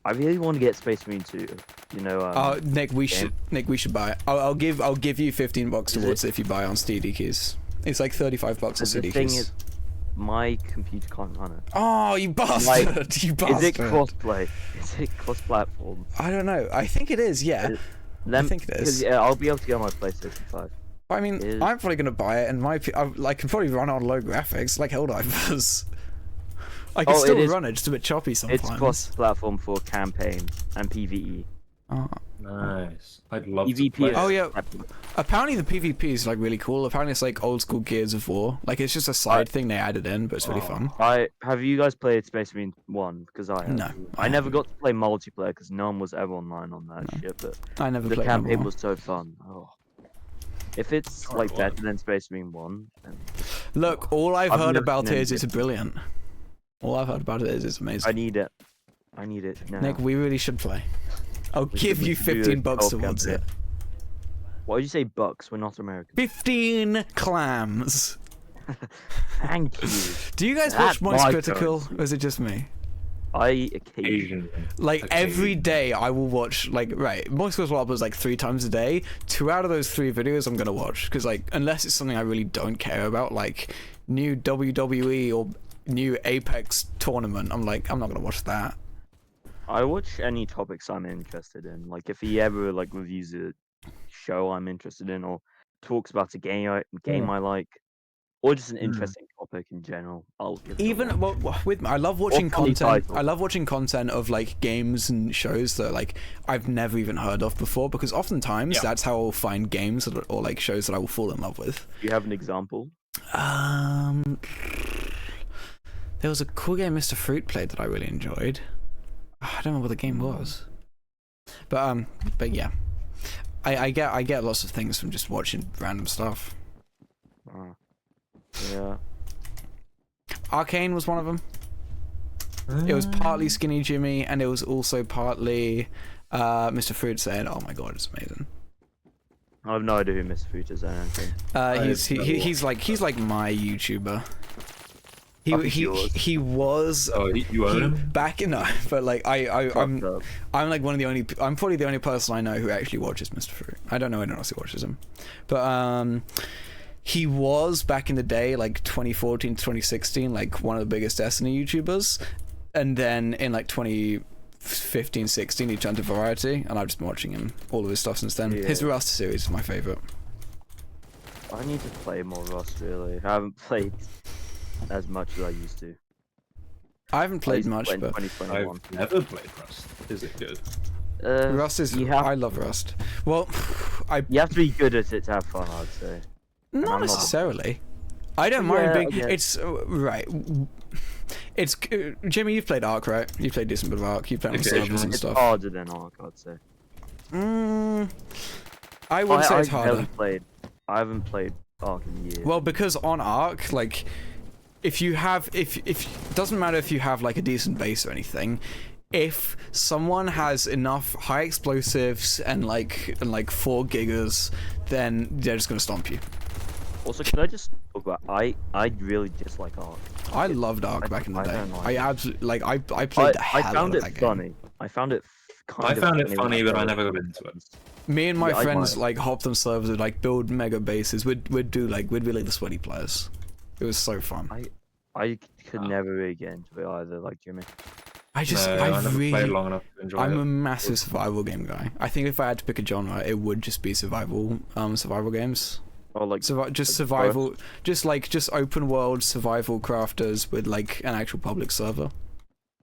I really want to get Space Marine too. You know. Oh, Nick, we game. should buy it. I'll give you $15 Is towards it if you buy it on CD keys. It's like $35 on The CD thing keys. is, my computer can't run it. Oh, you bastard! You bastard! Is it crossplay? Is it cross-platform? I don't know. I think it is. Yeah. I think it is. Yeah, I'll be able to get on my PlayStation 5. I mean, Is- I'm probably gonna buy it, and I can probably run on low graphics like Helldivers. I can Oh, it still is- run it, just a bit choppy sometimes. It's cross-platform for campaign and PvE. Oh. Nice. I'd love to EVP. play. Oh, yeah. separate. Apparently the PvP is like really cool. Apparently it's like old school Gears of War. Like, it's just a side thing they added in, but it's really fun. Have you guys played Space Marine 1? Because I have. No, I I never haven't. got to play multiplayer because no one was ever online on that shit. But I never the played campaign number one. was so fun. Oh. If it's Alright, like well. better than Space Marine 1, then Look, all I've I've heard never about seen it is it's anything. brilliant. All I've heard about it is it's amazing. I need it. I need it now. Nick, we really should play. I'll We give should- we you should do a $15 co-op towards campaign. it. Why did you say bucks? We're not American. 15 clams. Thank you. Do you guys That's watch Moist my Critical, currency. or is it just me? I occasionally. Asian. Like, Okay. every day I will watch, like, right, Moist Critical was like 3 times a day. 2 out of those 3 videos I'm gonna watch, because, like, unless it's something I really don't care about, like, new WWE or new Apex tournament, I'm like, I'm not gonna watch that. I watch any topics I'm interested in. Like if he ever like reviews a show I'm interested in, or talks about a game I like, or just an interesting topic in general, I'll give it a Even watch. well, with I love watching funny content. titles. I love watching content of like games and shows that like I've never even heard of before, because oftentimes Yeah. that's how I'll find games or like shows that I will fall in love with. Do you have an example? There was a cool game Mr. Fruit played that I really enjoyed. I don't know what the game was, but yeah. I get lots of things from just watching random stuff. Yeah. Arcane was one of them. It was partly Skinny Jimmy, and it was also partly Mr. Fruit saying, "Oh my god, it's amazing." I have no idea who Mr. Fruit is. I don't think. He's like my YouTuber. I think he was. Oh, you own him? Back in no, but like I'm like one of the only. I'm probably the only person I know who actually watches Mr. Fruit. I don't know anyone else who watches him, but he was back in the day, like 2014 to 2016, like one of the biggest Destiny YouTubers, and then in like 2015, 16, he turned to Variety, and I've just been watching him all of his stuff since then. Yeah. His Rust series is my favorite. I need to play more Rust. Really, I haven't played as much as I used to. I haven't played much, in but 2021. I've never played Rust. Is it good? Rust is. I love Rust. Well, You have to be good at it to have fun, I'd say. not necessarily. I don't mind being. Yeah. It's right. It's Jimmy. You've played Ark, right? You've played a decent bit of Ark. You've played on servers and It's stuff. harder than Ark, I'd say. I wouldn't say it's harder. I haven't played Ark in years. Well, because on Ark, like, if you have, if it doesn't matter if you have like a decent base or anything. If someone has enough high explosives and like 4 gigas, then they're just gonna stomp you. Also, can I just talk about I really dislike Ark. I loved Ark back in the day. don't like I absolutely like. I played the hell out of that game. funny. I found it funny, but I never got into it. Me and my Yeah, friends like hopped on servers and like build mega bases. We'd be like the sweaty players. It was so fun. I could never really get into it either, like Jimmy. I never really played long enough to enjoy I'm it. a massive survival game guy. I think if I had to pick a genre, it would just be survival games. Or like Survival, just open world survival crafters with like an actual public server.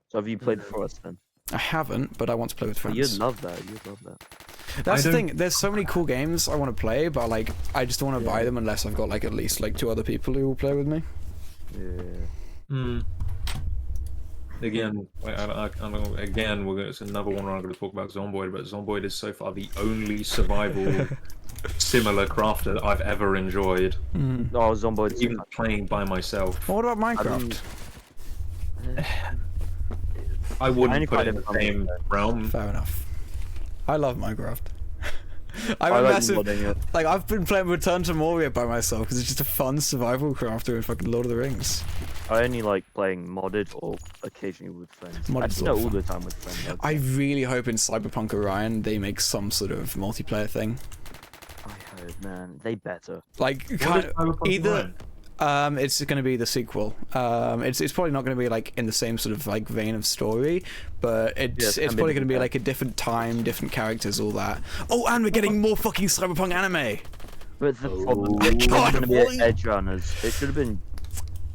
So have you played Forest then? I haven't, but I want to play with friends. You'd love that. That's the thing. There's so many cool games I want to play, but like I just don't want to buy them unless I've got like at least like 2 other people who will play with me. Yeah. Again, it's another one I'm going to talk about Zomboid, but Zomboid is so far the only survival similar crafter that I've ever enjoyed. Oh, Zomboid. Even playing by myself. What about Minecraft? I wouldn't put it in the same realm. Fair enough. I love Minecraft. I'm I a like massive modding it. like I've been playing Return to Moria by myself because it's just a fun survival crafter in fucking Lord of the Rings. I only like playing modded or occasionally with friends. Modded's I just a know lot of all fun. the time with friends. I really hope in Cyberpunk Orion they make some sort of multiplayer thing. I hope, man. They better. Like either it's going to be the sequel. It's probably not going to be like in the same sort of like vein of story, but it's probably going to be like a different time, different characters, all that. Oh, and we're getting more fucking Cyberpunk anime. But the problem God, is going to be what? Edge Runners. It should have been.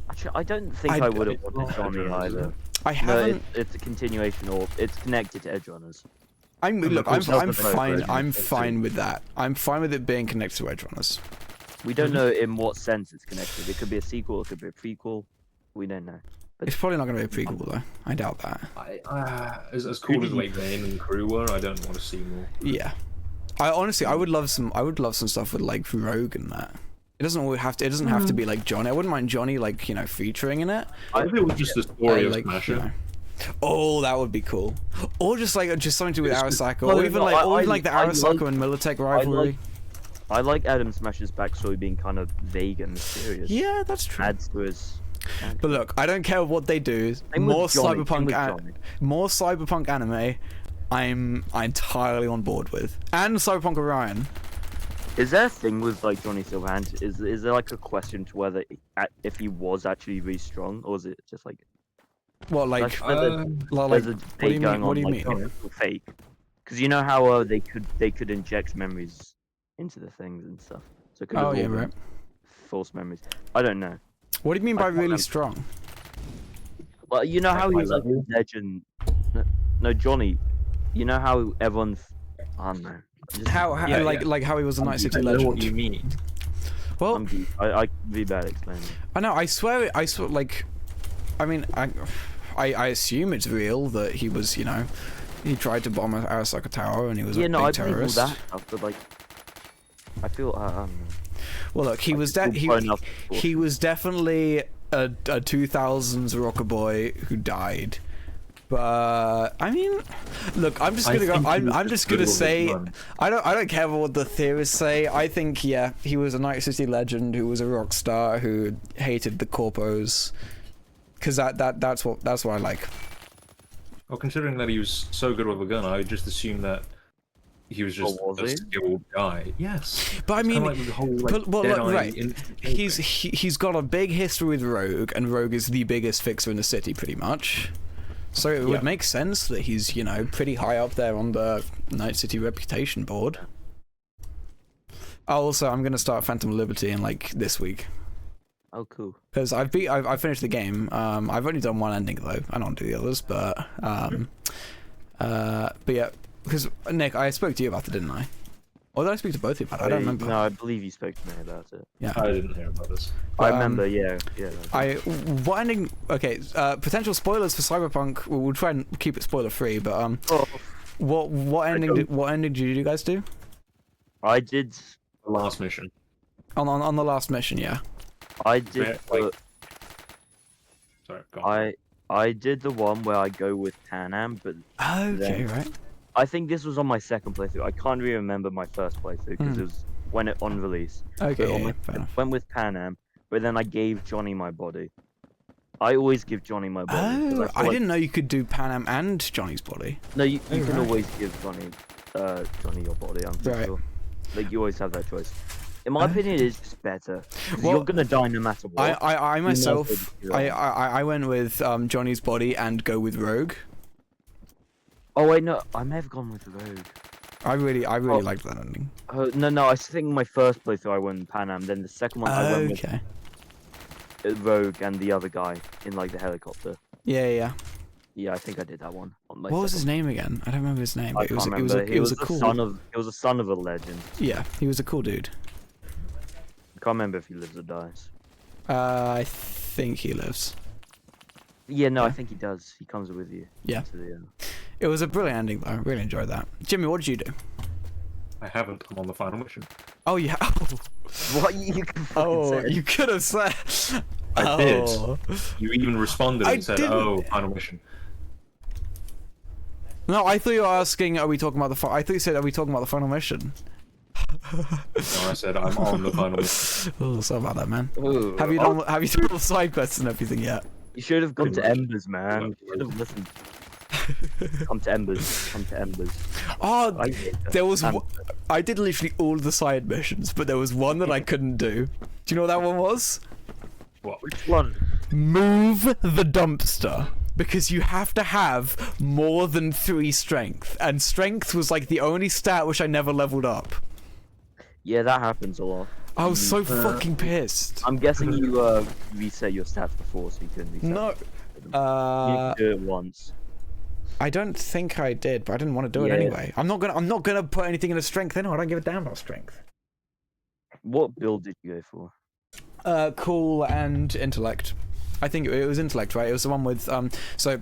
Actually, I don't think I would have wanted Johnny either. I No, haven't. it's a continuation or it's connected to Edge Runners. I'm fine. version. I'm fine with that. I'm fine with it being connected to Edgerunners. We don't know in what sense it's connected. It could be a sequel, it could be a prequel. We don't know. It's probably not going to be a prequel though. I doubt that. As cool as like Vayne and crew were, I don't want to see more. Yeah. I honestly, I would love some stuff with like Rogue and that. It doesn't always have to. It doesn't have to be like Johnny. I wouldn't mind Johnny like featuring in it. Maybe it was just the story of like, Smasher. Oh, that would be cool. Or just something to do with Arasaka, No, or even no, like the Arasaka and Militech rivalry. I like Adam Smash's backstory being kind of vague and mysterious. Yeah, that's true. Adds to his. But look, I don't care what they do. More cyberpunk anime. I'm entirely on board with, and Cyberpunk Orion. Is there a thing with like Johnny Silverhand? Is there like a question to whether if he was actually really strong, or is it just like What like? there's a debate going on, What do you like, mean? fake? Because you know how they could inject memories into the things and stuff. So it could Oh have yeah, all been right. false memories. I don't know. What do you mean by really remember. strong? Well, you know how he's like a legend. No, Johnny. You know how everyone's. I don't know. How Yeah, like how he was a Night City I know what legend? you mean. Well, I can be bad at explaining. I know. I swear like, I mean, I assume it's real that he was He tried to bomb Arasaka Tower, and he was Yeah, a no, big I believe all terrorist. that stuff, but like, I feel Well, look, he I was feel blown up before. he was definitely a 2000s rocker boy who died. But I mean, look, I'm just I gonna go. think he was I'm just just gonna good with say money. I don't care what the theorists say. I think he was a Night City legend who was a rock star who hated the corpos, because that's what I like. Well, considering that he was so good with a gun, I would just assume that he was just was a he? skilled guy. Yes. But I It's mean, kinda like with the whole, like, but well, look, Deadeye right. instant kill He's thing. he's got a big history with Rogue, and Rogue is the biggest fixer in the city, pretty much. So it Yeah. would make sense that he's, pretty high up there on the Night City reputation board. Also, I'm gonna start Phantom Liberty in like this week, Oh, cool. because I've finished the game. I've only done one ending though. I don't do the others, but yeah, because Nick, I spoke to you about it, didn't I? Or did I speak to both of you about it? I don't remember. No, I believe you spoke to me about it. Yeah. I didn't hear about this. I remember, yeah. What ending? Okay, potential spoilers for Cyberpunk. We'll try and keep it spoiler free, but Oh, what ending? What ending did you guys do I did. The last mission. on the last mission? Yeah. I did. Yeah, like- Sorry, go on. I did the one where I go with Pan Am, but Okay, Then- right. I think this was on my second playthrough. I can't really remember my first playthrough because Hmm. it was when it on release. Okay, But on yeah, my- fair enough. went with Pan Am, but then I gave Johnny my body. I always give Johnny my body. 'cause Oh, feel I like- didn't know you could do Pan Am and Johnny's body. No, you Oh, can right. always give Johnny your body. I'm pretty Right. sure. Like you always have that choice. In my opinion, it's just better. 'Cause Well, you're gonna die no matter what. I myself, You might as well I went with Johnny's body and go with Rogue. Oh wait, no, I may have gone with Rogue. I really Oh. liked that ending. No, I think my first playthrough I went with Pan Am. Then the second one I went Okay. with Rogue and the other guy in like the helicopter. Yeah. Yeah, I think I did that one. On my What was his second name again? I don't remember his name. one. But I it was can't it was remember. it was a the cool. He was a son of a legend. Yeah, he was a cool dude. I can't remember if he lives or dies. I think he lives. Yeah, no, I Yeah. think he does. He comes with you. Yeah. To the, It was a brilliant ending though. I really enjoyed that. Jimmy, what did you do? I haven't. I'm on the final mission. Oh yeah. What you can fucking Oh, say. you could have said. I did. Oh. You even responded I and said, didn't. "Oh, final mission." No, I thought you were asking. Are we talking about the? I thought you said, "Are we talking about the final mission?" No, I said I'm on the final mission. Oh, sorry about that, man. Ooh, Have you done all the side quests and everything yet? You should have gone Pretty to much. Embers, man. You should have listened. Come to Embers. Come to Embers. Oh, I hate that. there was. And- I did literally all the side missions, but there was one that I couldn't do. Do you know what that one was? What? Which one? Move the dumpster. Because you have to have more than 3 strength, and strength was like the only stat which I never leveled up. Yeah, that happens a lot. I was so fucking pissed. I'm guessing you reset your stats before, so you couldn't reset. No, You can do it once. I don't think I did, but I didn't want to do it Yeah. anyway. I'm not gonna put anything into strength anyway. I don't give a damn about strength. What build did you go for? Cool and intellect. I think it was intellect, right? It was the one with so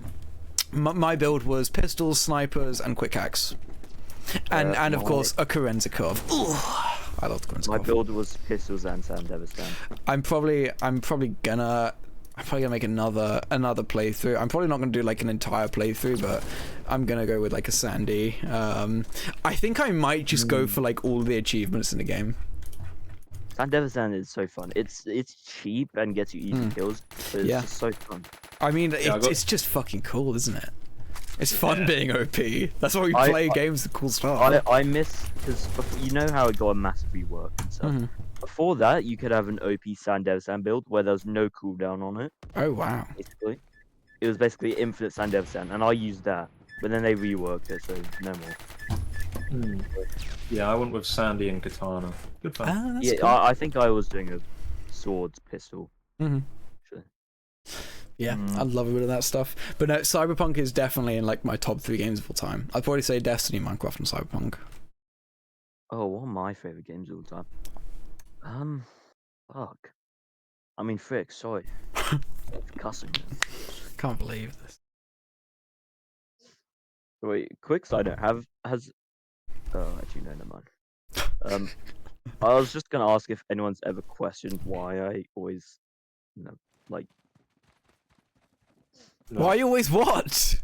my build was pistols, snipers, and quick axe, and of my- course a Kerenzikov. Ooh, I love the My Kerenzikov. build was pistols and Sand Devastan. I'm probably gonna make another playthrough. I'm probably not gonna do like an entire playthrough, but I'm gonna go with like a Sandy. I think I might just go for like all the achievements in the game. Sand Devastan is so fun. It's cheap and gets you easy kills, but it's Yeah. just so fun. I mean, Yeah, I got- it's just fucking cool, isn't it? It's fun Yeah. being OP. That's why we I- play games with cool stuff. I miss because you know how it got a massive rework and stuff. Mhm. Before that, you could have an OP Sand Devastan build where there was no cooldown on it. Oh wow. Basically, it was basically infinite Sand Devastan, and I used that. But then they reworked it, so no more. Yeah, I went with Sandy and Katana. Good fun. Ah, that's Yeah, cool. I think I was doing a swords pistol. Mhm. Actually. Yeah, I love a bit of that stuff. But no, Cyberpunk is definitely in like my top 3 games of all time. I'd probably say Destiny, Minecraft, and Cyberpunk. Oh, one of my favorite games of all time. Fuck. I mean, frick. Sorry. Cussing. Can't believe this. Wait, quick side note. Oh, actually, no, never mind. I was just gonna ask if anyone's ever questioned why I always, like, Why you always what?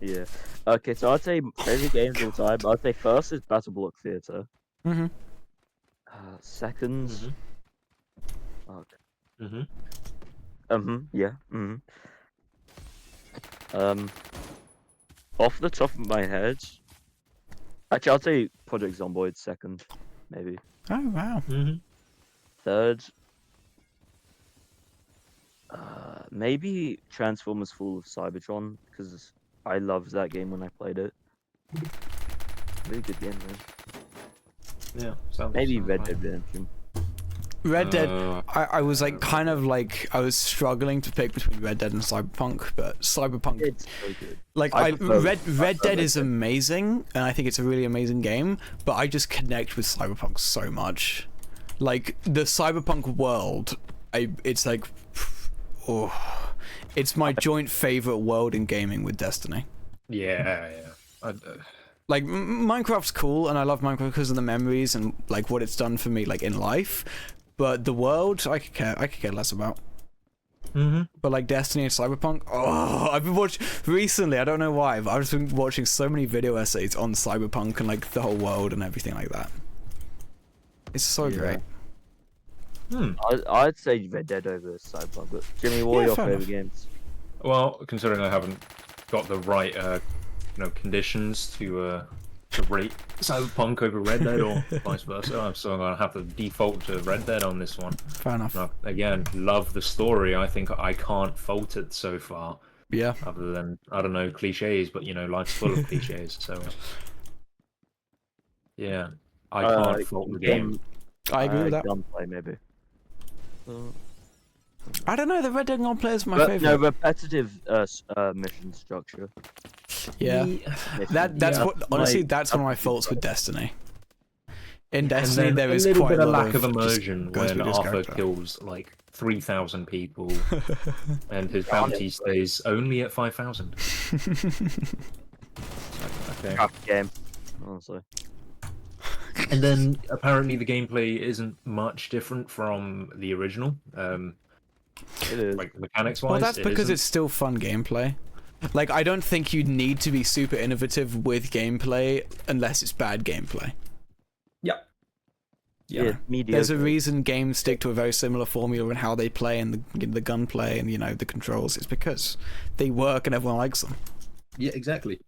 yeah. Okay, so I'd say favorite games of all time. I'd say first is Battle Block Theater. Mm-hmm. Second, fuck. Yeah. Off the top of my head, actually, I'll say Project Zomboid second, maybe. Oh wow. Third, maybe Transformers Fall of Cybertron, because I loved that game when I played it. Really good game, man. Yeah. Sounds, Maybe sounds Red right. Dead Redemption. Red Dead. I was like kind of like I was struggling to pick between Red Dead and Cyberpunk, but Cyberpunk. It's so good. Like I prefer- Red Dead is amazing, and I think it's a really amazing game. But I just connect with Cyberpunk so much. Like the Cyberpunk world, it's like, oh, it's my joint favorite world in gaming with Destiny. Yeah. Like Minecraft's cool, and I love Minecraft because of the memories and like what it's done for me, like in life. But the world, I could care less about. But like Destiny and Cyberpunk, oh, I've been watching recently. I don't know why, but I've just been watching so many video essays on Cyberpunk and like the whole world and everything like that. It's so great. I'd say Red Dead over Cyberpunk. But Jimmy, what are your fair favorite enough. games? Well, considering I haven't got the right, conditions to rate Cyberpunk over Red Dead or vice versa, I'm still gonna have to default to Red Dead on this one. Fair enough. No, again, love the story. I think I can't fault it so far. Yeah. Other than, I don't know, cliches, but life's full of cliches. So yeah, I can't fault the game. I agree with that. Gunplay, maybe. I don't know. The Red Dead Gunplay is my No, favorite. repetitive mission structure. Yeah. That's Yeah, what honestly like, that's one of my faults with Destiny. In Destiny, And then there a is little quite bit a of lot lack of just immersion goes when with his Arthur character. kills like 3,000 people and his bounty stays only at 5,000. Okay. Tough game, honestly. And then apparently the gameplay isn't much different from the original. It is. Like mechanics wise. Well, that's because it's still fun gameplay. Like, I don't think you need to be super innovative with gameplay unless it's bad gameplay. Yeah, mediocre. There's a reason games stick to a very similar formula in how they play and the gunplay and the controls. It's because they work and everyone likes them. Yeah, exactly.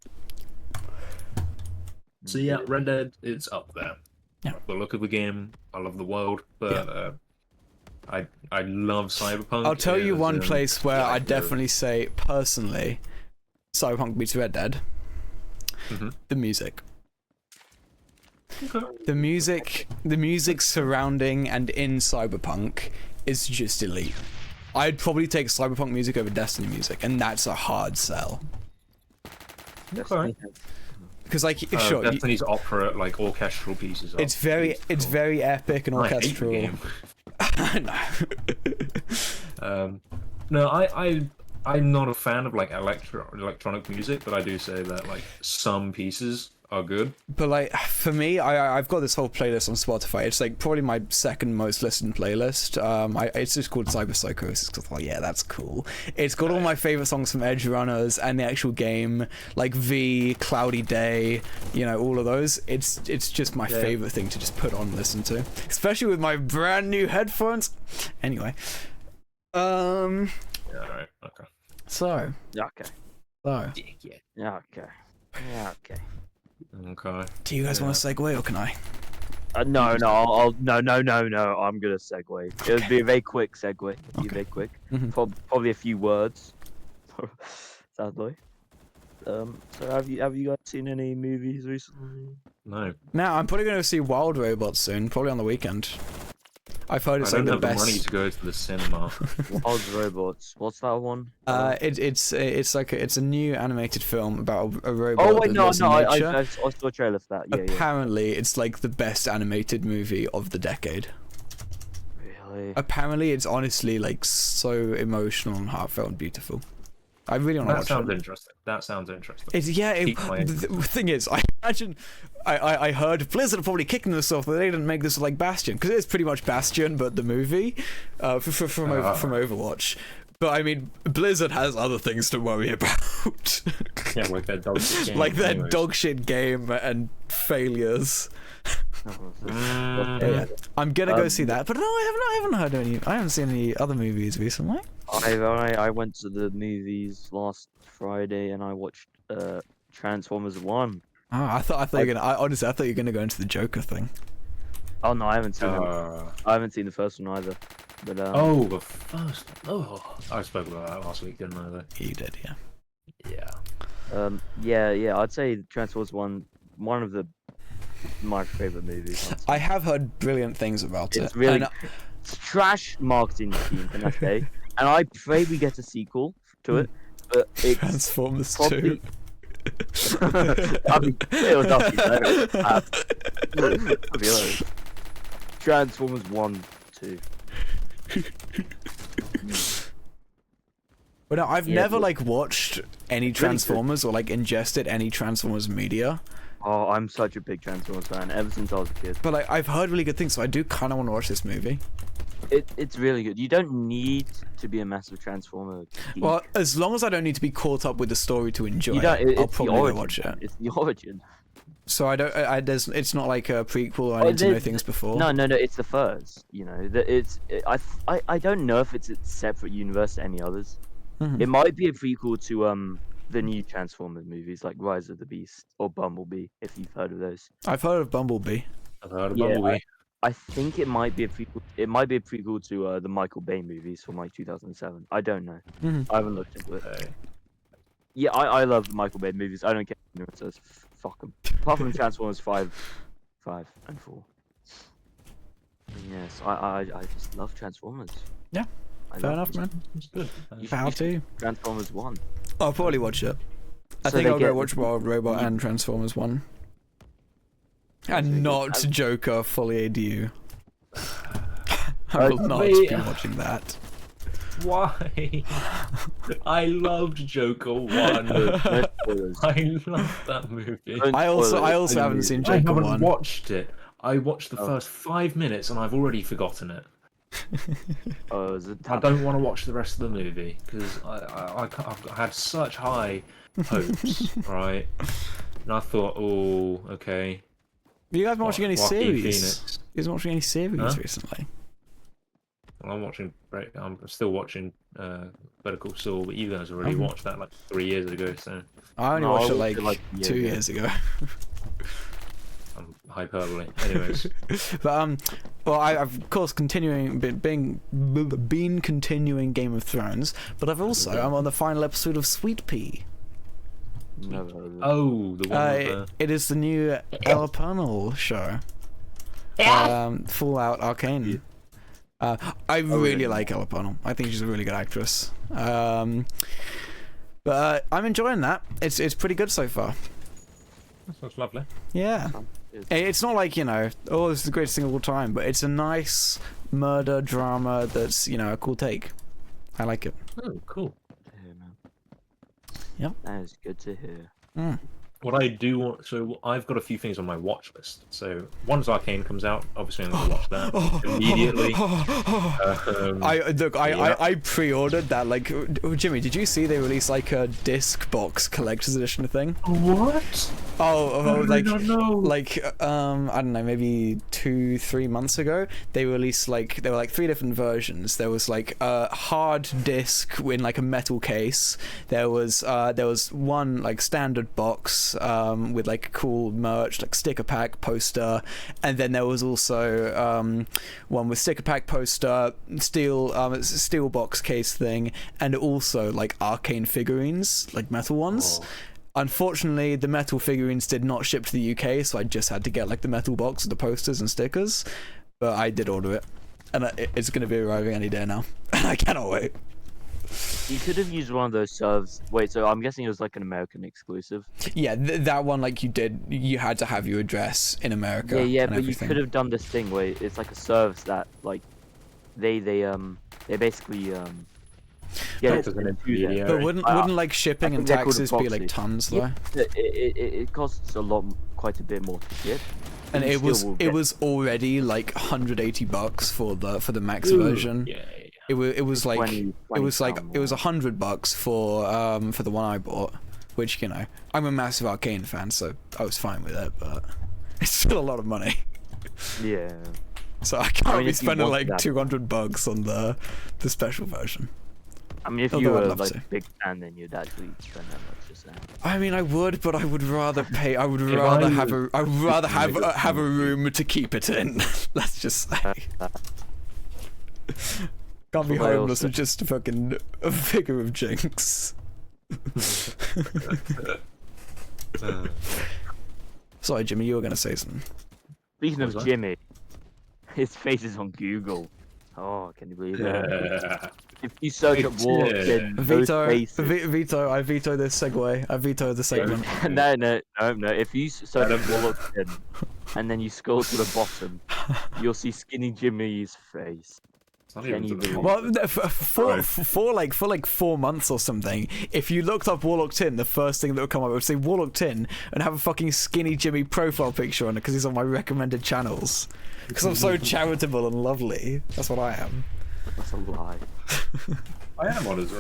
So yeah, Red Dead is up there. Yeah. The look of the game, I love the world, but I love Cyberpunk. I'll tell you as one in, place where like, I'd definitely say personally, Cyberpunk beats Red Dead. The music. Okay. The music surrounding and in Cyberpunk is just elite. I'd probably take Cyberpunk music over Destiny music, and that's a hard sell. Okay. Because like, sure, Destiny's opera, like orchestral pieces. it's very epic and I hate the orchestral. game. No. No, I'm not a fan of like electronic music, but I do say that like some pieces are good. But like for me, I've got this whole playlist on Spotify. It's like probably my second most listened playlist. It's just called Cyber Psychosis because yeah, that's cool. It's got all my favorite songs from Edge Runners and the actual game, like V, Cloudy Day, all of those. It's just my favorite thing to just put on and listen to, especially with my brand new headphones. Anyway, Yeah, right. Okay. so Okay. Okay. do you guys want to segue or can I? No, I'll no. I'm gonna segue. It would be a very quick segue. It'd be very quick. Probably a few words. Sadly. So have you guys seen any movies recently? No. Now I'm probably going to see Wild Robots soon, probably on the weekend. I've heard it's I like don't the have the money best. to go to the cinema. Wild Robots. What's that one? It's a new animated film about a robot. Oh wait, that no, lives in I nature. saw a trailer for that. Yeah. Apparently, it's like the best animated movie of the decade. Really? Apparently, it's honestly like so emotional and heartfelt and beautiful. I really want to That watch sounds it. interesting. That sounds interesting. It's, yeah, Piqued my the thing is, I imagine, I heard Blizzard are probably kicking themselves that they didn't make this like Bastion, because it's pretty much Bastion, but the movie, from Overwatch. But I mean, Blizzard has other things to worry about. Yeah, like their dog shit game. Like their anyways. dog shit game and failures. Yeah. I'm gonna go see that, but no, I haven't heard any. I haven't seen any other movies recently. I went to the movies last Friday and I watched Transformers 1. Oh, I thought you were gonna. Honestly, I thought you were gonna go into the Joker thing. Oh no, I haven't seen it. I haven't seen the first one either. But Oh, the first. Oh, I spoke about that last week, didn't I? Though? You did, yeah. Yeah. yeah, I'd say Transformers 1, one of my favorite movies. I'd say. I have heard brilliant things about It's it. really and it's trash marketing scheme, can I say? And I pray we get a sequel to it. But it's Transformers 2. probably... I'd be it would not be better. That'd be hilarious. Transformers 1, 2. But no, I've Yeah, never but- like watched any Transformers or like ingested any Transformers media. Oh, I'm such a big Transformers fan ever since I was a kid. But like I've heard really good things, so I do kind of want to watch this movie. It's really good. You don't need to be a massive Transformer geek. Well, as long as I don't need to be caught up with the story to enjoy you don't, it, I'll it's the probably go origin. watch it. It's the origin. So I don't. It's not like a prequel. Or I Oh, need to know there's- things before. No, it's the first. You know, I don't know if it's a separate universe to any others. Mhm. It might be a prequel to the new Transformers movies like Rise of the Beast or Bumblebee, if you've heard of those. I've heard of Bumblebee. I've heard of Yeah, Bumblebee. I think it might be a prequel. It might be a prequel to the Michael Bay movies from like 2007. I don't know. Mhm. I haven't looked into it. Okay. Yeah, I love the Michael Bay movies. I don't care what anyone says. Fuck them. Apart from Transformers 5 and 4. Yes, I just love Transformers. Yeah, I Fair love enough, man. It's good. How to? Transformers 1. I'll probably watch it. I So think they I'll go get- watch Wild Robot and Transformers 1. And not Joker Folie Dieu. I will not wait. be watching that. Why? I loved Joker 1. No spoilers. I love that movie. Don't I spoil it. also haven't seen I Joker haven't 1. watched it. I watched the Oh. first 5 minutes and I've already forgotten it. Oh, is it I don't want to watch the rest of the movie because I've had such high hopes, right? And I thought, oh, okay. You guys been watching any Joaquin series? Phoenix. You guys been watching any series Huh? recently? Well, I'm still watching Better Call Saul, but you guys already Mhm. watched that like 3 years ago, so I only No, I watched it watched like, it, like, a 2 year years ago. I'm hyperbole. Anyways, But well, I've of course been continuing Game of Thrones, but I'm on the final episode of Sweet Pea. Never heard of it. oh, the one with It is the new Ella Purnell show. Fallout Arcane. I really like Ella Purnell. I think she's a really good actress. But I'm enjoying that. It's pretty good so far. that sounds lovely. Yeah. It's not like, oh, this is the greatest thing of all time, but it's a nice murder drama that's, a cool take. I like it. Oh, cool. Good to hear, man. Yep. That is good to hear. Mm. What I do want, so I've got a few things on my watch list. So once Arcane comes out, obviously I'm gonna watch that immediately. I pre-ordered that. Like, Jimmy, did you see they released like a disc box collector's edition thing? What? Oh, like, I don't know. I don't know, maybe 2-3 months ago, they released there were like 3 different versions. There was like a hard disc in like a metal case. There was one like standard box with like cool merch, like sticker pack, poster, and then there was also one with sticker pack, poster, steel box case thing, and also like Arcane figurines, like metal ones. Oh. Unfortunately, the metal figurines did not ship to the UK, so I just had to get like the metal box with the posters and stickers. But I did order it, and it's going to be arriving any day now. I cannot wait. You could have used one of those serves. Wait, so I'm guessing it was like an American exclusive. Yeah, that one, like you had to have your address in America. Yeah, and but everything. you could have done this thing where it's like a service that like they basically Get But- it to them too, then. Yeah. But wouldn't like shipping and think they're called taxes be like epoxy. tons though? Yeah, it costs quite a bit more to ship. And You it still was will it get- was already like $180 for the max version. Yeah. It was like 20 it was like pound it was more. $100 for the one I bought, which you know I'm a massive Arcane fan, so I was fine with it, but it's still a lot of money. Yeah. So I can't mean, be if you spending wanted like that- $200 on the special version. I mean, if Although you I'd were love like to. a big fan, then you'd actually spend that much. Just saying. I mean, I would, but I would rather pay. I would If rather I have was a. I would rather have making a have a good room to keep it in. Let's just say. Can't be Well, I homeless also- with just fucking a figure of Jinx. Sorry, Jimmy, you were gonna say something. Speaking of What was that? Jimmy, his face is on Google. Oh, can you believe that? Yeah. If you search up It's, Warlock Tin, those Veto, faces. veto. I veto this segue. I veto the segment. No. If you search up Warlock Tin and then you scroll to the bottom, you'll see Skinny Jimmy's face. It's not Can even you to the believe- point. Well, for Right. like 4 months or something, if you looked up Warlock Tin, the first thing that would come up would say Warlock Tin and have a fucking Skinny Jimmy profile picture on it because he's on my recommended channels. Because I'm so charitable and lovely. That's what I am. That's a lie. I am on his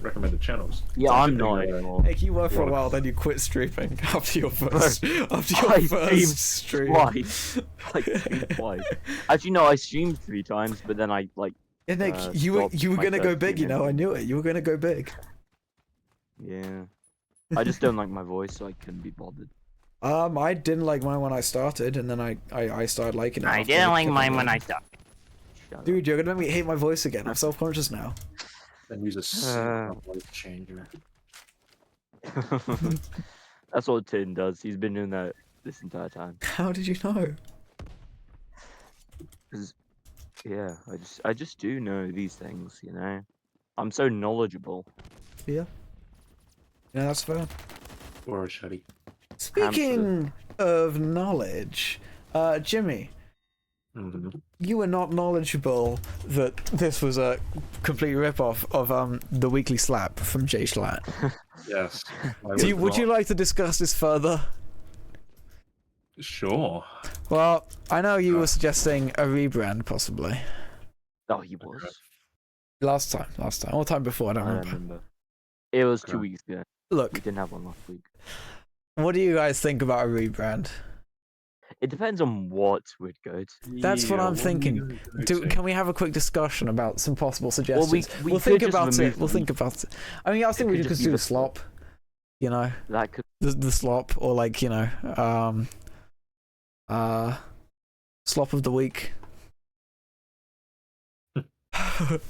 recommended channels. Yeah, I I'm should not think, anymore. Like you were for a Well- while, then you quit streaming after your first I streamed stream. Twice. I streamed twice. Actually, no, I streamed 3 times, but then I like. Yeah, Nick, Uh, you were stopped my gonna go third big, you know. I knew it. You were gonna go big. Yeah. I just don't like my voice, so I couldn't be bothered. I didn't like mine when I started, and then I started liking it. I after didn't like kept mine on when going. I stopped. Shut up. Dude, you're gonna make me hate my voice again. I'm self-conscious now. Then use a voice changer. That's what Tin does. He's been doing that this entire time. How did you know? 'Cause, yeah, I just do know these things, you know. I'm so knowledgeable. Yeah, that's fair. Or a shutty. Speaking of knowledge, Jimmy, Mm-hmm. you were not knowledgeable that this was a complete rip-off of the Weekly Slap from Jay Schlatt. Yes. Would you like to discuss this further? Sure. Well, I know you were suggesting a rebrand, possibly. Oh, he was. Last time, or time before, I don't I remember. remember. It was 2 Okay. weeks ago. Look, We didn't have one last week. what do you guys think about a rebrand? It depends on what would go to. That's what I'm thinking. Can we have a quick discussion about some possible suggestions? we We'll could think just about it. remove We'll the think about it. I mean, I think we could could just do be the the slop. You know, That could. the slop, or like slop of the week.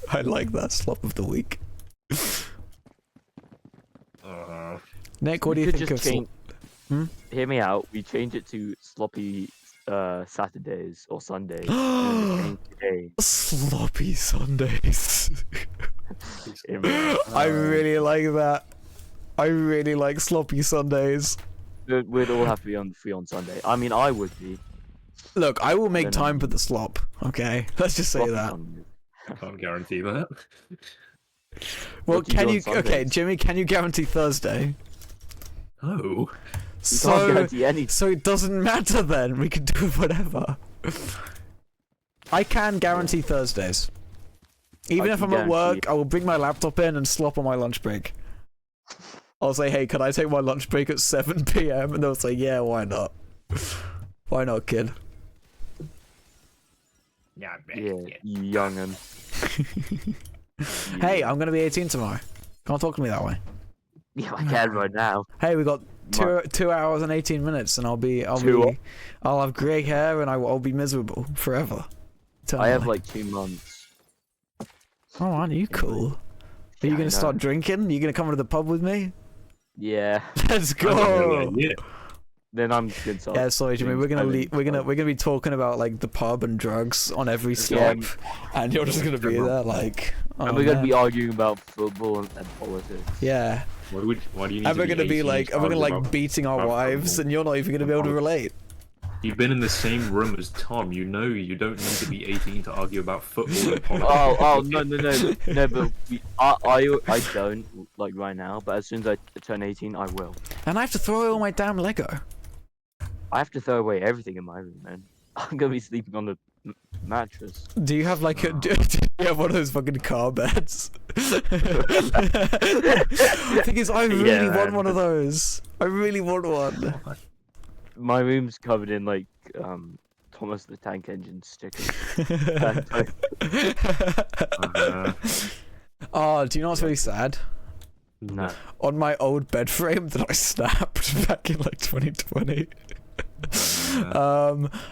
I like that slop of the week. Nick, what do we you could think of just change. Hmm? Hear me out. We change it to sloppy Saturdays or Sundays. and then we change the day. sloppy Sundays? Hear me out. I really like that. I really like sloppy Sundays. We'd all have to be free on Sunday. I mean, I would be. Look, I will make Then, time for the slop. Okay, let's just say sloppy that. Sundays. I can't guarantee that. Well, What do you can do you? on Okay, Sundays? Jimmy, can you guarantee Thursday? Oh. You can't So, guarantee anything. so it doesn't matter then. We can do whatever. I can guarantee Thursdays. Even I if can I'm at work, guarantee- I will bring my laptop in and slop on my lunch break. I'll say, "Hey, can I take my lunch break at 7 p.m.?" And they'll say, "Yeah, why not? Why not, kid?" Yeah, Yeah, young'un. Hey, I'm gonna be 18 tomorrow. Can't talk to me that way. Yeah, I can right now. Hey, we got 2 hours and 18 minutes, and Two- I'll have grey hair, and I'll be miserable forever. I have Eternally. like 2 months. Oh, aren't you cool? Are Yeah, you I gonna know. start drinking? Are you gonna come to the pub with me? Yeah. Let's Oh. go. Yeah. Then I'm good. So Yeah, sorry, Jimmy. We're gonna Drinks, we're gonna be talking about like the pub and drugs on every slop, and you're just gonna be there like. Oh, and we're gonna man. be arguing about football and politics. Yeah, Why do you need and to we're gonna be 18 like, and we're gonna to like argue beating our about wives, football? and you're not even gonna be able to relate. You've been in the same room as Tom. You know you don't need to be 18 to argue about football and politics. Oh, no, but I don't, like, right now, but as soon as I turn 18, I will. And I have to throw away all my damn Lego. I have to throw away everything in my room, man. I'm gonna be sleeping on the mattress. Do you have like do you have one of those fucking car beds? The thing is, I really want one of those. I really want one. My room's covered in, like, Thomas the Tank Engine stickers. Oh, do you know what's really sad? No. On my old bed frame that I snapped back in like 2020.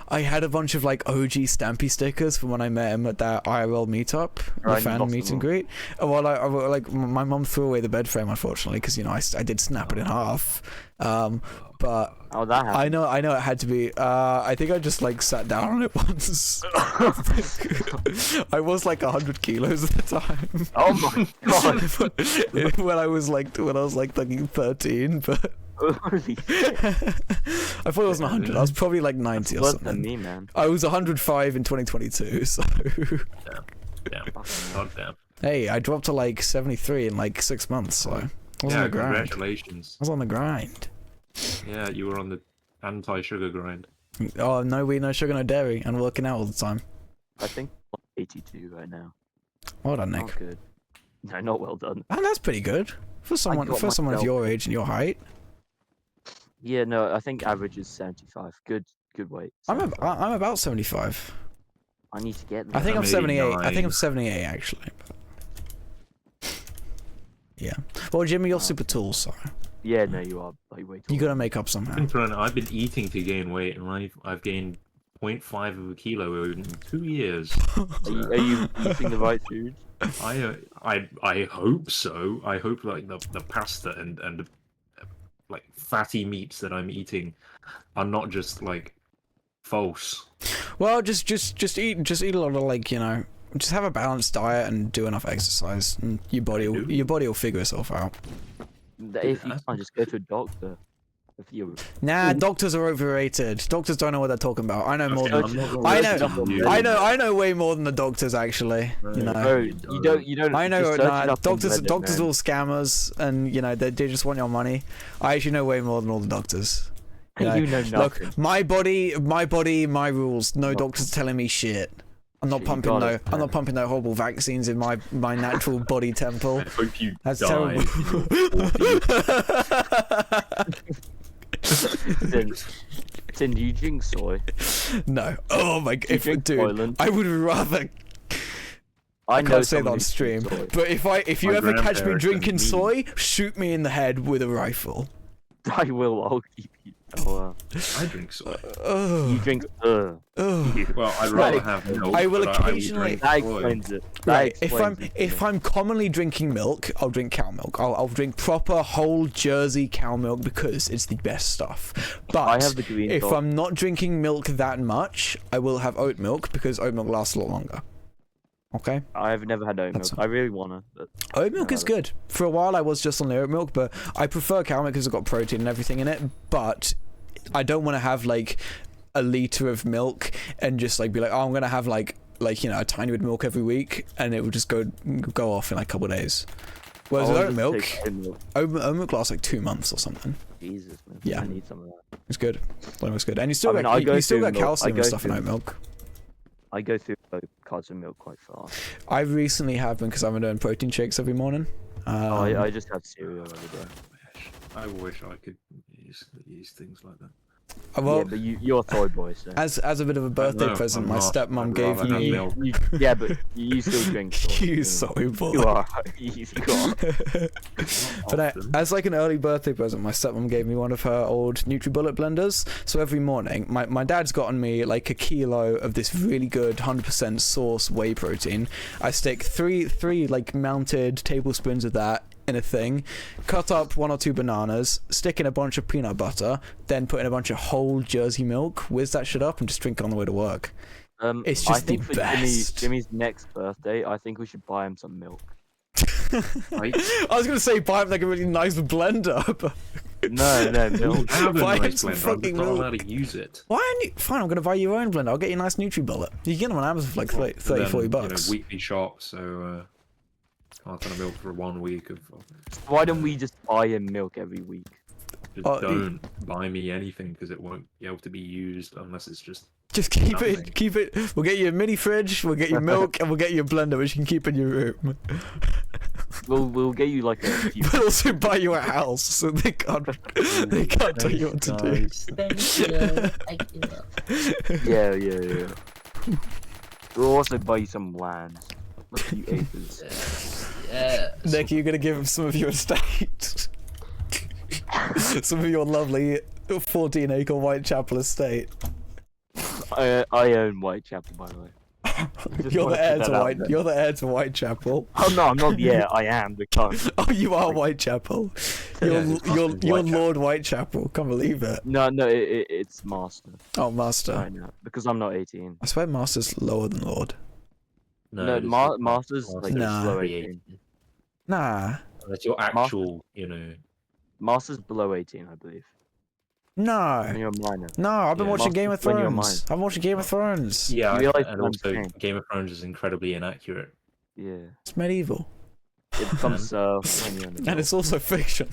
I had a bunch of like OG Stampy stickers from when I met him at that IRL meetup, the fan meet and greet. Well, I like my mum threw away the bed frame, unfortunately, because, you know, I did snap it in half. But Oh, that happened. I know it had to be. I think I just like sat down on it once. I was like 100 kilos at the time. Oh my god. when I was like 13, but. Holy shit. I thought it wasn't 100. I was probably like 90 or Worse something. than me, man. I was 105 in 2022, so. Damn. God damn. Hey, I dropped to like 73 in like 6 months, so. I was on the grind. Congratulations. I was on the grind. Yeah, you were on the anti-sugar grind. Oh, no weed, no sugar, no dairy, and working out all the time. I think I'm 82 right now. Well done, Nick. Not good. No, not well done. And that's pretty good for someone got of myself- your age and your height. Yeah, no, I think average is 75. Good weight. I'm 75. about 75. I need to get there. I think I'm I'm 78. I 89. think I'm 78 actually. Yeah. Well, Jimmy, you're super tall, so Yeah, no, you are like way too. you gotta make up somehow. I've been eating to gain weight, and I've gained 0.5 of a kilo in 2 years. Are you eating the right food? I hope so. I hope like the pasta and like fatty meats that I'm eating are not just like false. Well, just eat a lot of, like, you know, just have a balanced diet and do enough exercise, and your body will figure itself out. If you can't, just go to a doctor. If you. Nah, doctors are overrated. Doctors don't know what they're talking about. I know more Okay, than I'm not I gonna know. listen to you. I know way more than the doctors actually. You know. Bro, you don't. I know, just search it nah, up on doctors Reddit, are man. all scammers, and you know they just want your money. I actually know way more than all the doctors. You know nothing. Look, my body, my rules. No doctors telling me shit. I'm not Shit, you pumping got no. it, I'm man. not pumping no horrible vaccines in my natural body temple. I hope you That's die. terrible. Tin, do you drink soy? No. Oh my god, drink dude, Soylent? I would rather. I I know can't say that someone on who stream, drinks soy. but if you My ever catch me grandparents drinking and me. soy, shoot me in the head with a rifle. I will. I'll keep you. Oh, I drink soy. you Oh, drink. oh. Well, I'd rather Right. have milk. I will but occasionally- drink That soy. explains it. That Right, explains it. if I'm commonly drinking milk, I'll drink cow milk. I'll drink proper whole Jersey cow milk because it's the best stuff. But I have the green if dog. I'm not drinking milk that much, I will have oat milk because oat milk lasts a lot longer. Okay? I've never had oat milk. That's- I really wanna. But Oat milk Yeah, is good. For a while I was just on the oat milk, but I prefer cow milk because it's got protein and everything in it. But I don't want to have like a liter of milk and just like be like, oh, I'm gonna have like you know, a tiny bit of milk every week, and it will just go off in like a couple of days. Whereas with I'll oat just milk, take oat milk. oat milk lasts like 2 months or something. Jesus, man. Yeah. I need some of that. It's good. Oat milk's good, and you still I mean, got I go you still through got milk- calcium I and go stuff in through- oat milk. I go through cards of milk quite fast. I recently have been because I've been doing protein shakes every morning. I just have cereal every day. I wish I could use things like that. well, Yeah, but you're a soy boy, so. as a bit of a birthday No, present, I'm my not. stepmom I'd gave rather have me. milk. Yeah, but you still drink soy. You so- soy boy. You are. You are. But Often. as like an early birthday present, my stepmom gave me one of her old NutriBullet blenders. So every morning, my dad's gotten me like a kilo of this really good 100% source whey protein. I stick three like mounted tablespoons of that in a thing, cut up 1 or 2 bananas, stick in a bunch of peanut butter, then put in a bunch of whole Jersey milk, whiz that shit up, and just drink it on the way to work. It's I just the think for best. Jimmy's next birthday, I think we should buy him some milk. Right? I was gonna say buy him like a really nice blender, but No, milk. I have a Buy nice some blender. I'm fucking just not milk. allowed to use it. Why aren't you? Fine, I'm gonna buy you your own blender. I'll get you a nice Nutri-Bullet. You can get them on Amazon for like 30, Then, 40 bucks. Weekly shop, so carton of milk for 1 week of. Why don't we just buy him milk every week? Just Oh, don't buy me anything because it won't be able to be used unless it's just. Just keep Nothing. it, keep it. We'll get you a mini fridge, we'll get you milk, and we'll get you a blender which you can keep in your room. We'll get you like a few. We'll also buy you a house so they can't tell you what to do. Thank you. Thank you. Yeah. We'll also buy you some land. A few acres. Yeah. Nick, are you gonna give him some of your estate? Some of your lovely 14-acre Whitechapel estate. I own Whitechapel, by the way. Just You're wanna the heir put to that out White. there. You're the heir to Whitechapel. Oh no, I'm not. Yeah, I am the cunt. Oh, you are Whitechapel. Yeah, You're, it's you're, fucking you're Whitechapel. Lord Whitechapel. Can't believe it. No, it's master Oh, Master. right now because I'm not 18. I swear Master's lower than Lord. No, it is master's like Nah. below 18. Nah. That's your actual, Master's below 18, I believe. When No. you're a minor. No, I've been Yeah. watching Game of Master's when you're Thrones. I've been watching Game of Thrones. Yeah, You realise and what I'm also saying? Game of Thrones is incredibly inaccurate. Yeah, It's medieval. it becomes when you're an And adult. it's also fiction.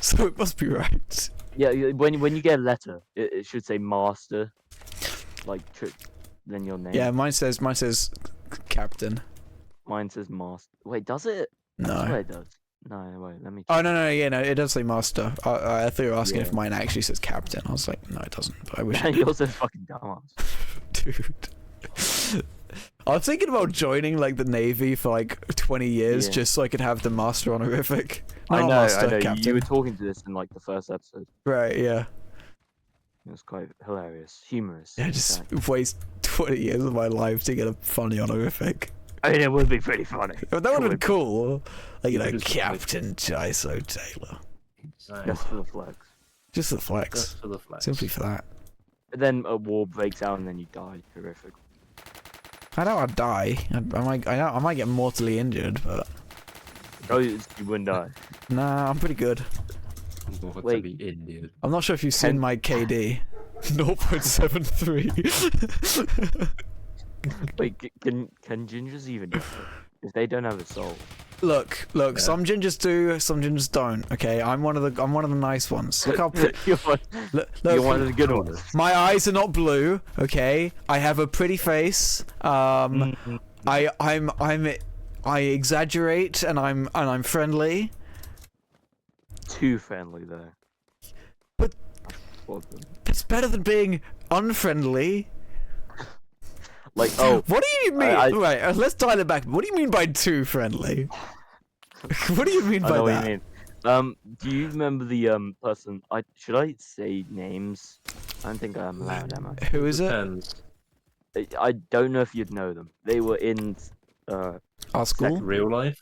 So it must be right. Yeah, when you get a letter, it should say master, like then your name. Yeah, mine says Captain. Mine says master. Wait, does it? I swear No. it does. No, wait, let me. Oh no, yeah, no, it does say Master. I thought you were asking Yeah. if mine actually says Captain. I was like, no, it doesn't. But I wish it And did. you're so fucking dumbass. Dude. I was thinking about joining like the Navy for like 20 years Yeah. just so I could have the Master honorific. No, I not know, Master, I know. Captain. You were talking to this in like the first episode. Right, yeah. It was quite hilarious, humorous. Yeah, in just fact. waste 20 years of my life to get a funny honorific. I mean, it would be pretty funny. But that would have been cool. Like, Yeah, just, like- Captain Jiso Taylor. Just for the flex. Just the flex. Just for the flex. Simply for that. And then a war breaks out and then you die. Horrific. I know I'd die. I might get mortally injured, but Oh, you wouldn't die. nah, I'm pretty good. What to Wait. be Indian. I'm not sure if you've seen my KD. 0.73. Wait, can gingers even die? If they don't have a soul? Look, Yeah. some gingers do, some gingers don't. Okay, I'm one of the nice ones. Look how you're one, look, you're one of the good ones. my eyes are not blue. Okay, I have a pretty face. I exaggerate and I'm friendly. Too friendly though. But- Well, then. It's better than being unfriendly. Like, oh, What do you mean? I- Right, let's dial it back. What do you mean by too friendly? What do you mean I by know that? what you mean. Do you remember the person? Should I say names? I don't think I'm allowed, am I? Who is it? Depends. I don't know if you'd know them. They were in Our school? Real life?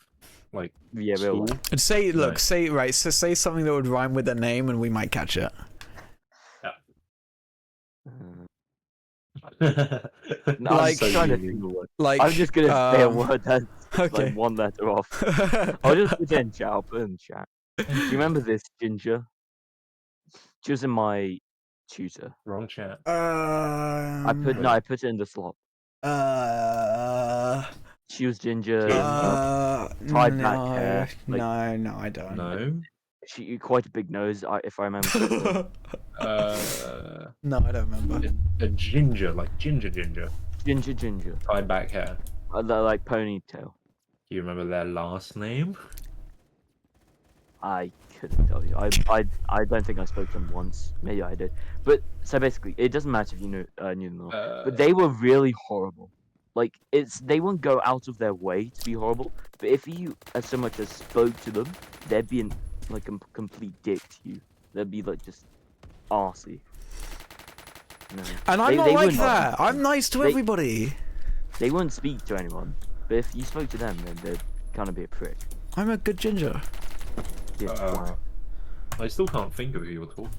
Like, yeah, real school? life. And say, look, No. say something that would rhyme with their name, and we might catch it. No, Like- I'm trying to think of a word. Like, I'm just gonna say a um, word that's Okay. like one letter off. I'll just put it in chat. I'll put it in chat. Do you remember this ginger? She was in my tutor. Wrong chat. I put it in the slot. She was ginger. tied no, back hair, like- no, I don't. No. She quite a big nose. If I remember. correctly. No, I don't remember. A ginger, like ginger, Ginger. tied back hair. They're like ponytail. Do you remember their last name? I couldn't tell you. I don't think I spoke to them once. Maybe I did. But so basically, it doesn't matter if you knew them or not. But they were really horrible. Like they wouldn't go out of their way to be horrible. But if you as so much as spoke to them, they'd be like a complete dick to you. They'd be like just arsey. No. And I'm not they like wouldn't- that. I'm nice to they- everybody. They wouldn't speak to anyone. But if you spoke to them, then they'd kind of be a prick. I'm a good ginger. Yeah, I still can't think of who you were talking.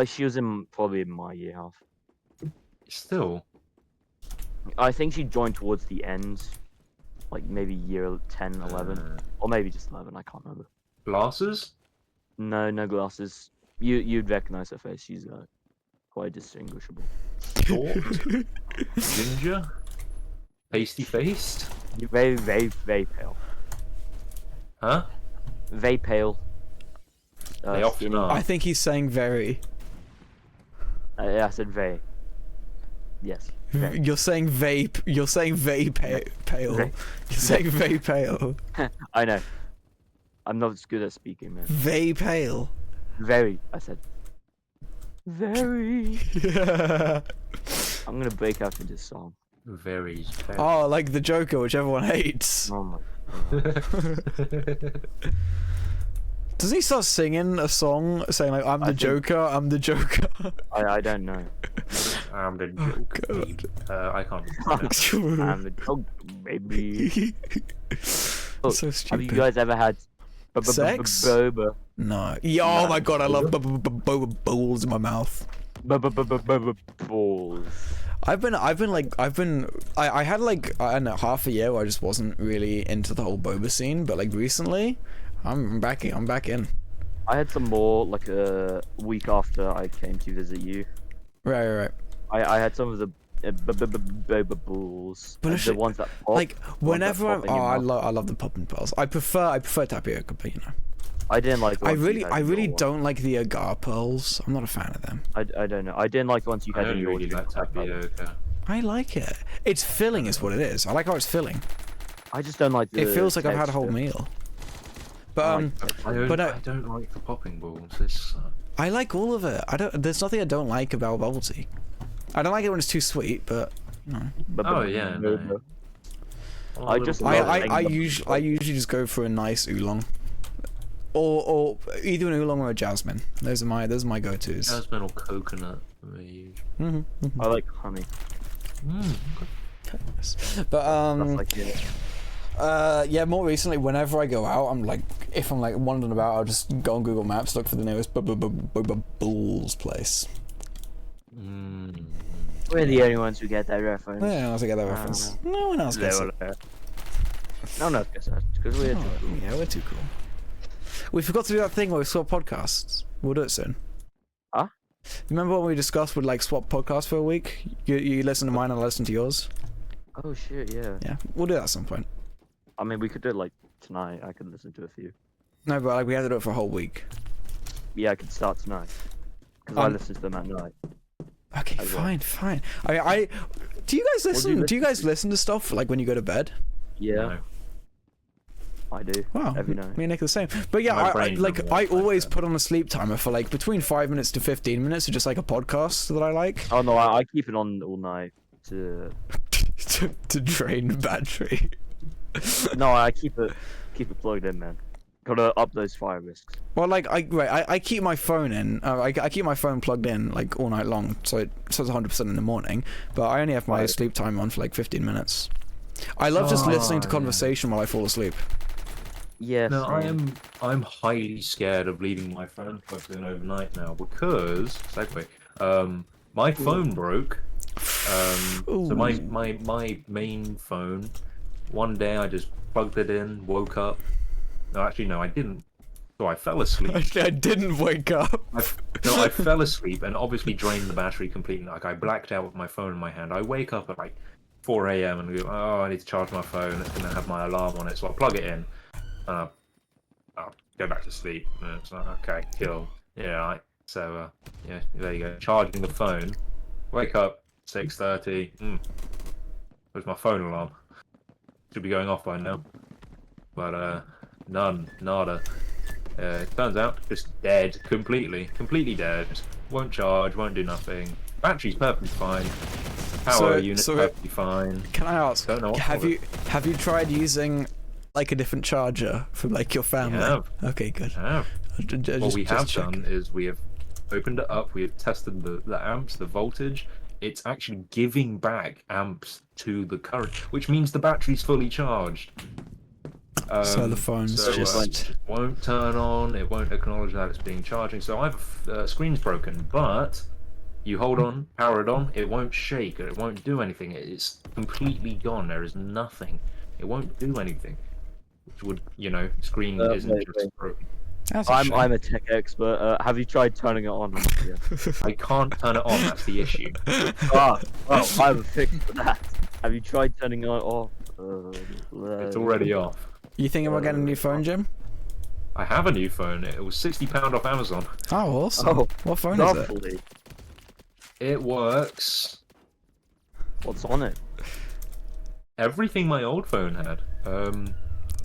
she was probably in my year half. Still. I think she joined towards the end, like maybe year 10, 11, or maybe just 11. I can't remember. Glasses? No, no glasses. You'd recognize her face. She's quite distinguishable. Short? Ginger? Pasty faced? You're very, very, very pale. Huh? Very pale. They often skinny. are. I think he's saying very. I said very. Yes. Very. You're saying vape. You're saying pale. Very. You're saying very pale. I know. I'm not as good at speaking, man. Very pale. Very. I said. Very. Yeah. I'm gonna break out into song. Very pale. Oh, like the Joker, which everyone hates. Oh my. Doesn't he start singing a song saying like, "I'm the Joker, I'm the Joker"? I don't know. I'm the Oh, joke. God. I can't. I'm the dog, baby. Oh, So have you stupid. guys ever had Sex? boba? No. Yeah, oh my god, I love balls in my mouth. Balls. I had like, I don't know, half a year where I just wasn't really into the whole boba scene, but like recently, I'm back in. I had some more like a week after I came to visit you. Right. I had some of the boba balls. But The actually, ones that pop. Like whenever pop in your I mouth. love the popping pearls. I prefer tapioca, but you know. I didn't like. The I ones you really had in your one. don't like the agar pearls. I'm not a fan of them. I don't know. I didn't like the ones you I had in don't your really like drink. tapioca. I like it. It's filling, is what it is. I like how it's filling. I just don't like the. It feels like I've had a whole texture. meal. But I um, like But, I don't like the popping balls. It's, I like all of it. I don't. There's nothing I don't like about bubble tea. I don't like it when it's too sweet, but you know. Oh, yeah, no. boba. oh, I just little love bit. I thing- usually just go for a nice oolong, or either an oolong or a jasmine. Those are my go-tos. Jasmine or coconut for me. I like honey. But That's like it. yeah, more recently, whenever I go out, I'm like, if I'm like wandering about, I'll just go on Google Maps, look for the nearest Bulls place. We're the only ones who get that reference. No one else get that reference. No one else gets it. No one else gets that because we're too Oh, cool. yeah, we're too cool. We forgot to do that thing where we swap podcasts. We'll do it soon. Huh? Remember when we discussed we'd like swap podcasts for a week? You listen to mine and I listen to yours. Oh shit, yeah. Yeah, we'll do that at some point. I mean, we could do it like tonight. I could listen to a few. No, but like we have to do it for a whole week. Yeah, I could start tonight because I Um, listen to them at night. Okay, As well. fine. I do you guys What do you listen? Do you listen guys to? listen to stuff like when you go to bed? Yeah, No. I do. Wow, Every night. me and Nick are the same. But yeah, My I brain like doesn't I work like always that. put on a sleep timer for like between 5 minutes to 15 minutes, or just like a podcast that I like Oh no, I keep it on all night to. to drain battery. No, I keep it plugged in, man. Gotta up those fire risks. Well, like I keep my phone in. I keep my phone plugged in like all night long, so it's 100% in the morning. But I only have my Right. sleep time on for like 15 minutes. I love just listening to yeah. conversation while I fall asleep. Yeah. No, same. I'm highly scared of leaving my phone plugged in overnight now because my phone broke. So my main phone. One day I just plugged it in, woke up. No, actually no, I didn't. So I fell asleep. Actually, I didn't wake up. I fell asleep and obviously drained the battery completely. Like I blacked out with my phone in my hand. I wake up at like 4 a.m. and go, oh, I need to charge my phone. It's gonna have my alarm on it, so I plug it in. I'll go back to sleep. And it's like, okay, cool. Yeah, right. So yeah, there you go. Charging the phone. Wake up 6:30. Where's my phone alarm? Should be going off by now. But nada. It turns out just dead completely dead. Won't charge, won't do nothing. Battery's perfectly fine. Power unit's perfectly fine. Can I ask? Don't know what Have for you tried using like a different charger from like your family? have. Okay, good. Yeah. What we have check. done is we have opened it up. We have tested the amps, the voltage. It's actually giving back amps to the current, which means the battery's fully charged. So the phone's so, just- it just won't turn on. It won't acknowledge that it's being charging. So either screen's broken, but you hold on, power it on. It won't shake. It won't do anything. It's completely gone. There is nothing. It won't do anything. Which would, screen isn't wait. just broken. That's a I'm shame. I'm a tech expert. Have you tried turning it on? Yeah. I can't turn it on. That's the issue. Well, I have a fix for that. Have you tried turning it off? It's already off. You thinking about getting a new phone, Jim? I have a new phone. It was £60 off Amazon. Oh, awesome. Oh, What phone is it? lovely. It works. What's on it? Everything my old phone had.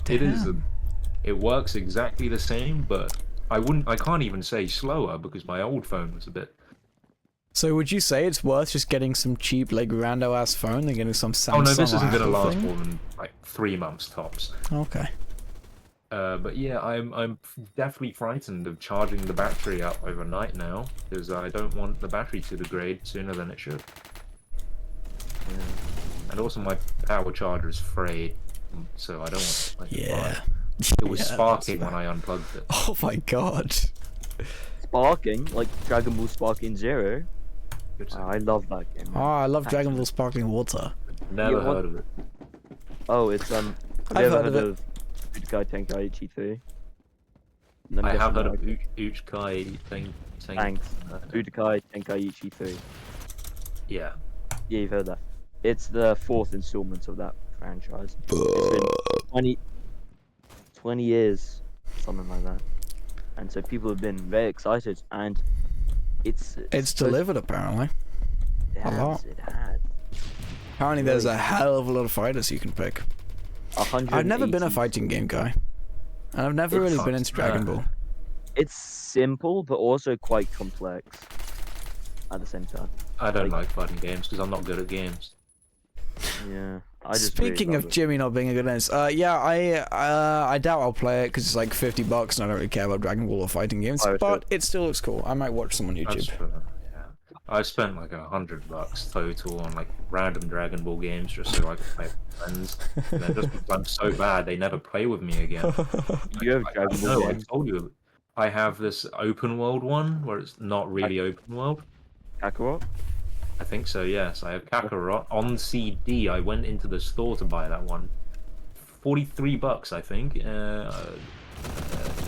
It is. Damn. It works exactly the same, but I can't even say slower because my old phone was a bit. So would you say it's worth just getting some cheap, like, rando ass phone than getting some Samsung? Oh no, this or isn't gonna Apple last thing? more than like 3 months tops. Okay. But yeah, I'm definitely frightened of charging the battery up overnight now because I don't want the battery to degrade sooner than it should. Yeah. And also my power charger is frayed, so I don't want. Like, Yeah. It was Yeah, that's sparking when fair. I unplugged it. Oh my god. Sparking, like Dragon Ball Sparking Zero. Good to I love that game. Oh, Man. I love Dragon Ball Sparkling Water. Never Yeah, what- heard of it. Oh, it's Have I've you ever heard of heard it. of Budokai Tenkaichi 3? I have heard of Uchkai thing. Thanks. Budokai Tenkaichi 3. Yeah. Yeah, you've heard that. It's the 4th installment of that franchise. It's been 20 years, something like that. And so people have been very excited, and it's It's delivered, apparently. It a lot. has, it has. Apparently there's Really? a hell of a lot of fighters you can pick. 180. I've never been a fighting game guy. And I've never really been into Dragon Ball. It's simple, but also quite complex at the same time. I don't like fighting games because I'm not good at games. Yeah. I just really Speaking love of it. Jimmy not being a good answer, yeah, I doubt I'll play it because it's like $50 and I don't really care about Dragon Ball or fighting games. Oh, But it still looks cool. I might watch some on That's YouTube. true, yeah. I spent like $100 total on like random Dragon Ball games just so I could play with friends. And then just because I'm so bad, they never play with me again. You have Dragon Ball No, I games, told you. I have this open world one where it's not really open world. Kakarot? I think so, yes. I have Kakarot on CD. I went into the store to buy that one. $43, I think.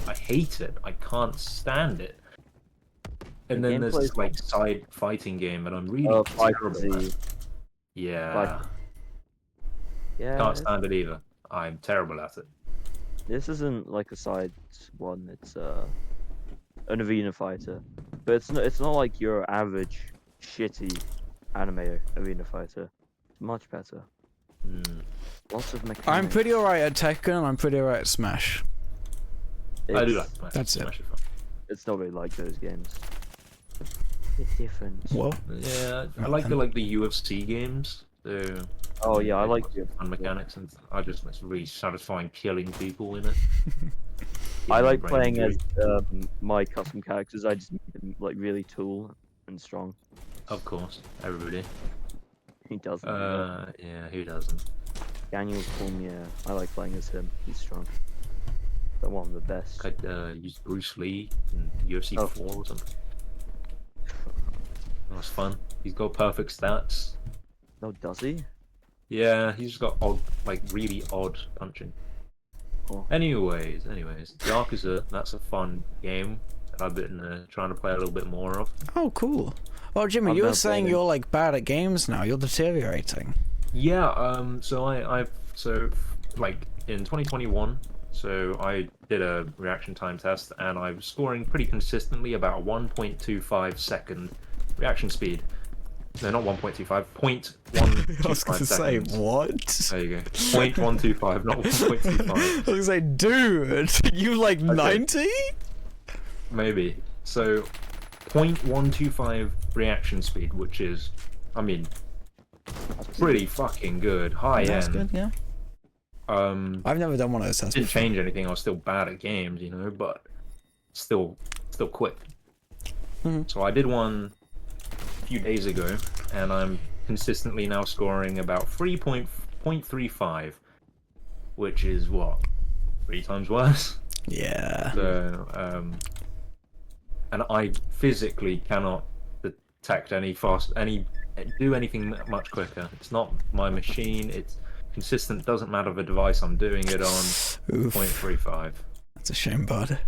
I hate it. I can't stand it. And The then there's gameplay this is like side fighting game, and I'm really Oh, terrible at Fighter Z. it. Yeah, Fight- Yeah. can't stand it either. I'm terrible at it. This isn't like a side one. It's an arena fighter, but it's not like your average shitty anime arena fighter. It's much better. Mm. Lots of mechanics. I'm pretty alright at Tekken and I'm pretty alright at Smash. I do It's- like Smash. That's it. Smash is fun. It's not really like those games. Bit different. Well, Yeah, I like the UFC games. So Oh yeah, I like the fun mechanics, and it's really satisfying killing people in it. I Getting like brain playing as injury. my custom characters. I just make them like really tall and strong. Of course, everybody. He doesn't. Yeah, who doesn't? Daniel Cormier. I like playing as him. He's strong. But one of the best. I used Bruce Lee in UFC Oh. 4 or something. That was fun. He's got perfect stats. No, does he? Yeah, he's just got odd, like really odd punching. Oh. Anyways, Yakuza, that's a fun game that I've been trying to play a little bit more of. oh, cool. Oh, Jimmy, I've you were never saying played it. you're like bad at games now. You're deteriorating. Yeah, so like in 2021, so I did a reaction time test and I was scoring pretty consistently about 1.25 second reaction speed. No, not 1.25, 0.125 I was going to say, seconds. what? There you go. 0.125, not 1.25. I was going to say, dude, you like 90? Maybe. So 0.125 reaction speed, which is, I mean, pretty fucking good. High That's end. good, yeah. I've never done one of those tests Didn't before. change anything. I was still bad at games, but still quick. Mhm. So I did one a few days ago, and I'm consistently now scoring about 3.35, which is what, 3 times worse. Yeah. So, and I physically cannot detect do anything much quicker. It's not my machine. It's consistent. Doesn't matter the device I'm doing it on. Oof. 0.35. That's a shame, bud.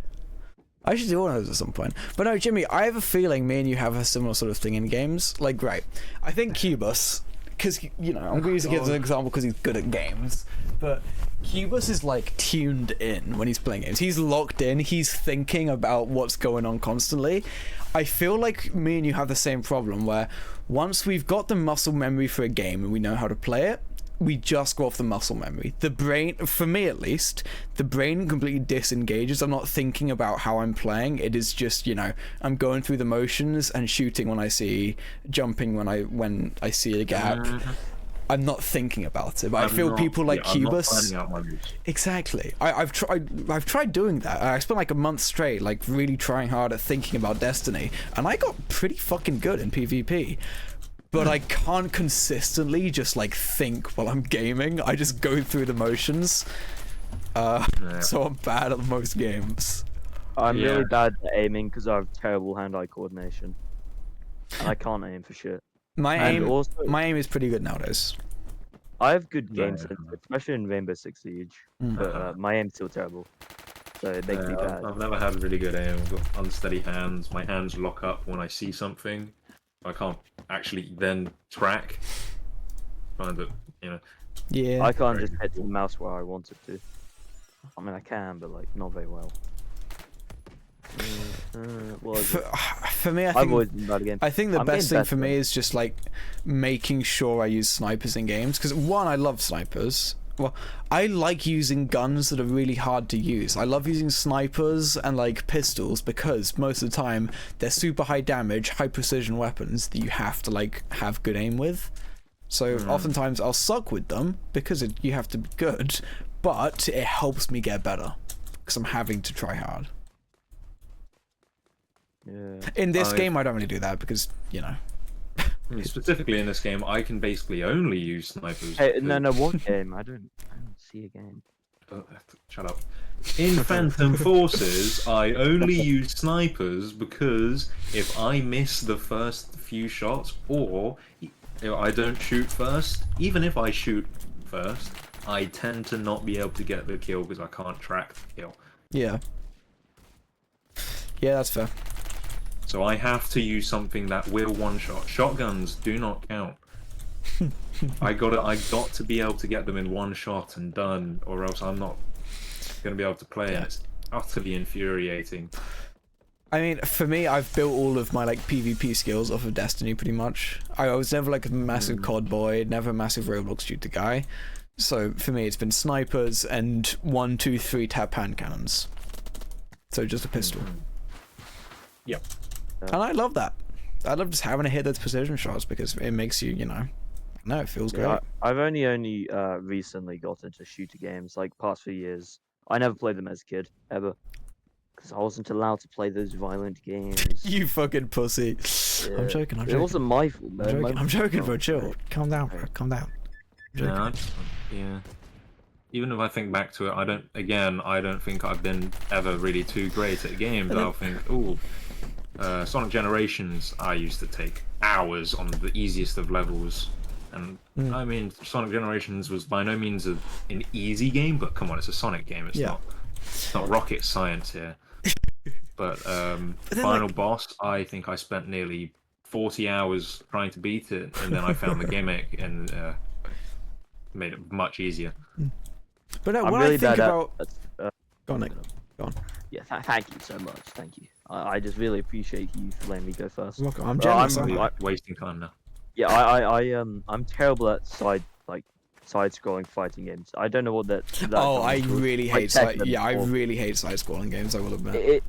I should do one of those at some point. But no, Jimmy, I have a feeling me and you have a similar sort of thing in games. Like, right, I think Cubus, because, you know, I'm going to use as an example because he's good at games, but Cubus is, like, tuned in when he's playing games. He's locked in. He's thinking about what's going on constantly. I feel like me and you have the same problem where once we've got the muscle memory for a game and we know how to play it, we just go off the muscle memory. The brain, for me at least, the brain completely disengages. I'm not thinking about how I'm playing. It is just, you know, I'm going through the motions and shooting when I see, jumping when I see a gap. I'm not thinking about it, but I feel people like Cubus. I'm not planning out my moves. Exactly. I've tried doing that. I spent like a month straight, like really trying hard at thinking about Destiny, and I got pretty fucking good in PvP. But I can't consistently just like think while I'm gaming. I just go through the motions. So I'm bad at most games. I'm really bad at aiming because I have terrible hand-eye coordination. And I can't aim for shit. My And aim, also, my aim is pretty good nowadays. I have good game Yeah. sense, especially in Rainbow Six Siege. Mm. But my aim's still terrible. So it makes me bad. I've never had really good aim. I've got unsteady hands. My hands lock up when I see something. I can't actually then track. Find it, you know. Yeah. I can't just hit the mouse where I want it to. I mean, I can, but like not very well. Well, For me, I I've think always been bad at games. I think the I'm best getting thing for me is just like making sure I use snipers in games, because one, I love snipers. Well, I like using guns that are really hard to use. I love using snipers and like pistols because most of the time they're super high damage, high precision weapons that you have to like have good aim with. So oftentimes I'll suck with them because you have to be good, but it helps me get better because I'm having to try hard. Yeah. In this game, I don't really do that because, you know. Specifically in this game, I can basically only use snipers. Hey, no, what game? I don't see a game. Shut up. In Phantom Forces, I only use snipers because if I miss the first few shots, or if I don't shoot first, even if I shoot first, I tend to not be able to get the kill because I can't track the kill. Yeah. Yeah, that's fair. So I have to use something that will one-shot. Shotguns do not count. I got to be able to get them in one shot and done, or else I'm not gonna be able to play. And it's utterly infuriating. I mean, for me, I've built all of my like PvP skills off of Destiny, pretty much. I was never like a massive COD boy, never a massive Roblox shooter guy. So for me, it's been snipers and 1, 2, 3 tap hand cannons. So just a pistol. Yep. And I love that. I love just having to hit those precision shots because it makes you, you know, no, it feels great. Yeah, I've only recently got into shooter games, like past few years. I never played them as a kid, ever. Because I wasn't allowed to play those violent games. You fucking pussy. Yeah. I'm joking. It wasn't my fault, man. I'm joking, bro. Chill. Calm down, bro. Calm down. Yeah, yeah. Even if I think back to it, I don't think I've been ever really too great at games. I'll think, ooh, Sonic Generations, I used to take hours on the easiest of levels. And I mean, Sonic Generations was by no means an easy game, but come on, it's a Sonic game. It's not rocket science here. But final boss, I think I spent nearly 40 hours trying to beat it, and then I found the gimmick and made it much easier. But no, I'm when really I think bad about... Go on, Nick. Go on. Yeah, thank you so much. Thank you. I just really appreciate you for letting me go first. Look, I'm But jealous. I'm- aren't I? Wasting time now. Yeah, I'm terrible at side-scrolling fighting games. I don't know what that. Oh, I really hate side. Tekken Yeah, I or- really hate side-scrolling games. I will admit.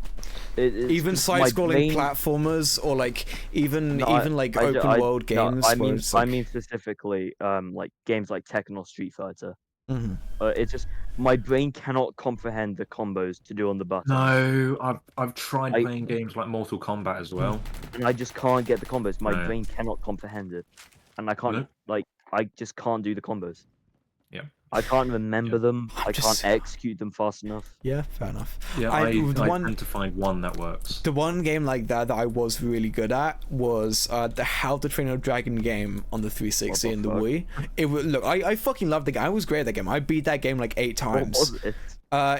It's Even just my side-scrolling brain- platformers, or like even No, like I- open I- world no, games. I where mean, it's I like- mean specifically, like games like Tekken or Street Fighter. Mhm. It's just my brain cannot comprehend the combos to do on the button. No, I've tried I- playing games like Mortal Kombat as well. And I just can't get the combos. My Right. brain cannot comprehend it, and I can't I just can't do the combos. Yeah. I can't remember them. I just- can't execute them fast enough. Yeah, fair enough. Yeah, I- I the one- tend to find one that works. The one game like that I was really good at was the How to Train Your Dragon game on the 360 and the fuck? Wii. It was, look, I fucking loved the game. I was great at that game. I beat that game like 8 What times. was it?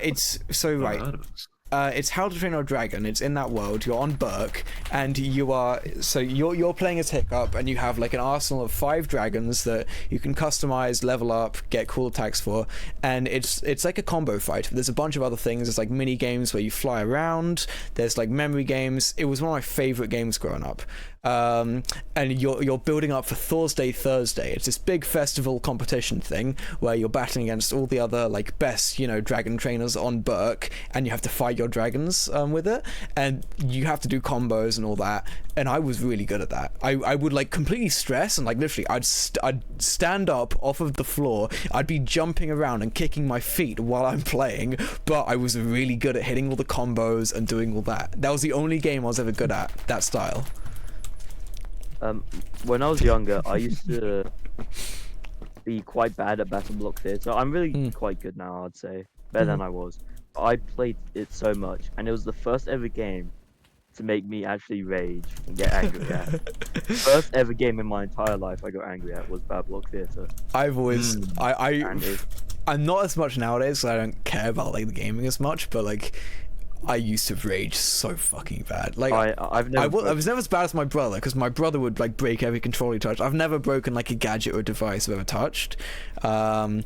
It's so Never right. heard of it. it's How to Train Your Dragon. It's in that world. You're on Burke, and you're playing as Hiccup, and you have like an arsenal of 5 dragons that you can customize, level up, get cool attacks for, and it's like a combo fight. There's a bunch of other things. There's like mini games where you fly around. There's like memory games. It was one of my favorite games growing up. And you're building up for Thursday. It's this big festival competition thing where you're battling against all the other like best, dragon trainers on Burke, and you have to fight your dragons with it, and you have to do combos and all that. And I was really good at that. I would like completely stress, and like literally I'd stand up off of the floor. I'd be jumping around and kicking my feet while I'm playing, but I was really good at hitting all the combos and doing all that. That was the only game I was ever good at, that style. When I was younger, I used to be quite bad at Battle Block Theatre. I'm really quite good now, I'd say. Better than I was. I played it so much, and it was the first ever game to make me actually rage and get angry at. First ever game in my entire life I got angry at was Battle Block Theatre. I've always... I'm not as much nowadays, so I don't care about like the gaming as much, but like... I used to rage so fucking bad. Like I was never as bad as my brother, because my brother would like break every controller he touched. I've never broken like a gadget or device I've ever touched, but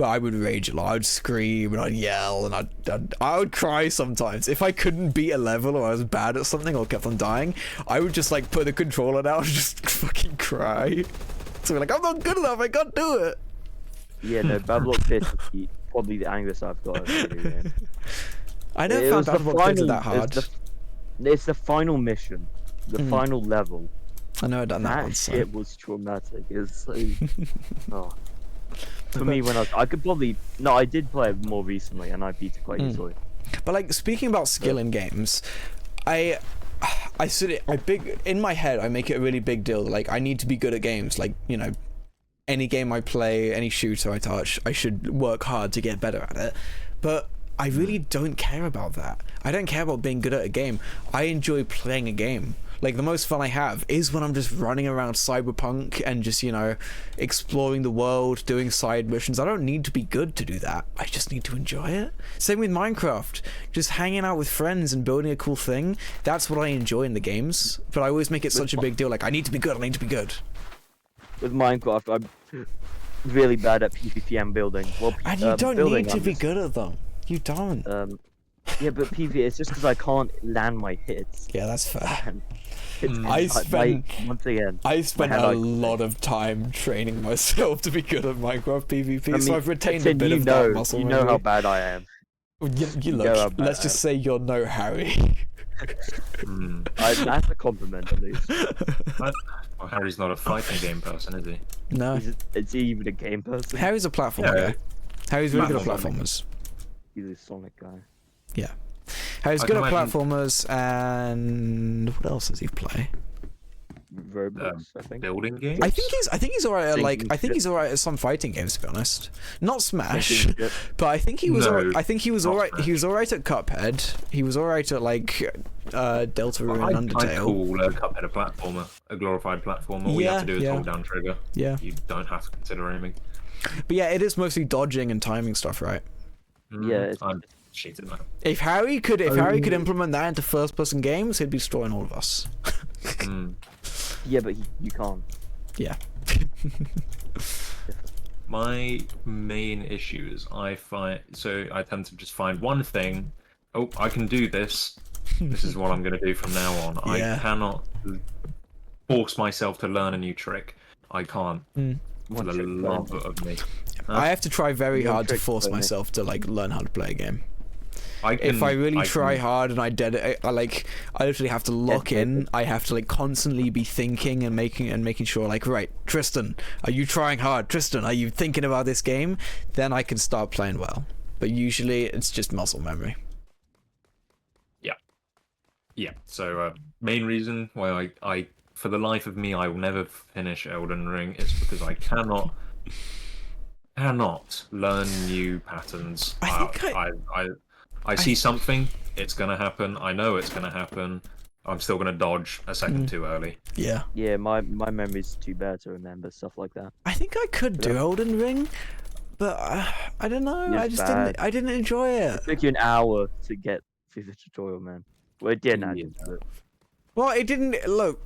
I would rage a lot. I'd scream and I'd yell and I would cry sometimes if I couldn't beat a level or I was bad at something or kept on dying. I would just like put the controller down and just fucking cry. So like, I'm not good enough. I can't do it. Yeah, no, Battle Block Theatre is probably the angriest I've got. I never found Battle Block Theatre that hard. It's the final mission, the final level. I know I've done that once. That shit was traumatic. It's so... oh. For me, when I could probably... No, I did play it more recently, and I beat it quite easily. But like, speaking about skill in games, in my head, I make it a really big deal. Like, I need to be good at games. Like, any game I play, any shooter I touch, I should work hard to get better at it. But I really don't care about that. I don't care about being good at a game. I enjoy playing a game. Like, the most fun I have is when I'm just running around Cyberpunk and just, exploring the world, doing side missions. I don't need to be good to do that. I just need to enjoy it. Same with Minecraft. Just hanging out with friends and building a cool thing. That's what I enjoy in the games. But I always make it such a big deal. Like, I need to be good. With Minecraft, I'm really bad at PvP and building. Well, and you don't need to be good at them. You don't. Yeah, but PvP, it's just because I can't land my hits. Yeah, that's fair. I spent a lot of time training myself to be good at Minecraft PvP, so I've retained a bit of that muscle. You know how bad I am. You look. Let's just say you're no Harry. That's a compliment, at least. Well, Harry's not a fighting game person, is he? No. Is he even a game person? Harry's a platformer guy. Harry's really good at platformers. He's a Sonic guy. Yeah. Harry's good at platformers, and what else does he play? Roblox, I think. Building games. I think he's alright at he's alright at some fighting games, to be honest. Not Smash, but I think he was. I think he was alright. He was alright at Cuphead. He was alright at like Deltarune and Undertale. I call Cuphead a platformer, a glorified platformer. All you have to do is hold down trigger. Yeah. You don't have to consider aiming. But yeah, it is mostly dodging and timing stuff, right? Yeah. I'm cheated, man. If Harry could implement that into first-person games, he'd be destroying all of us. Yeah, but you can't. Yeah. My main issue is I tend to just find one thing. Oh, I can do this. This is what I'm going to do from now on. Yeah. I cannot force myself to learn a new trick. I can't. For the love of me. I have to try very hard to force myself to like learn how to play a game. If I really try hard and I literally have to lock in. I have to like constantly be thinking and making sure like, right, Tristan, are you trying hard? Tristan, are you thinking about this game? Then I can start playing well. But usually it's just muscle memory. Yeah. So main reason why I for the life of me I will never finish Elden Ring is because I cannot learn new patterns. I see something, it's gonna happen. I know it's gonna happen. I'm still gonna dodge a second too early. Yeah. Yeah, my memory's too bad to remember stuff like that. I think I could do Elden Ring, but I don't know. I didn't enjoy it. It took you an hour to get through the tutorial, man. Well, it didn't Yeah. actually. Well, it didn't look.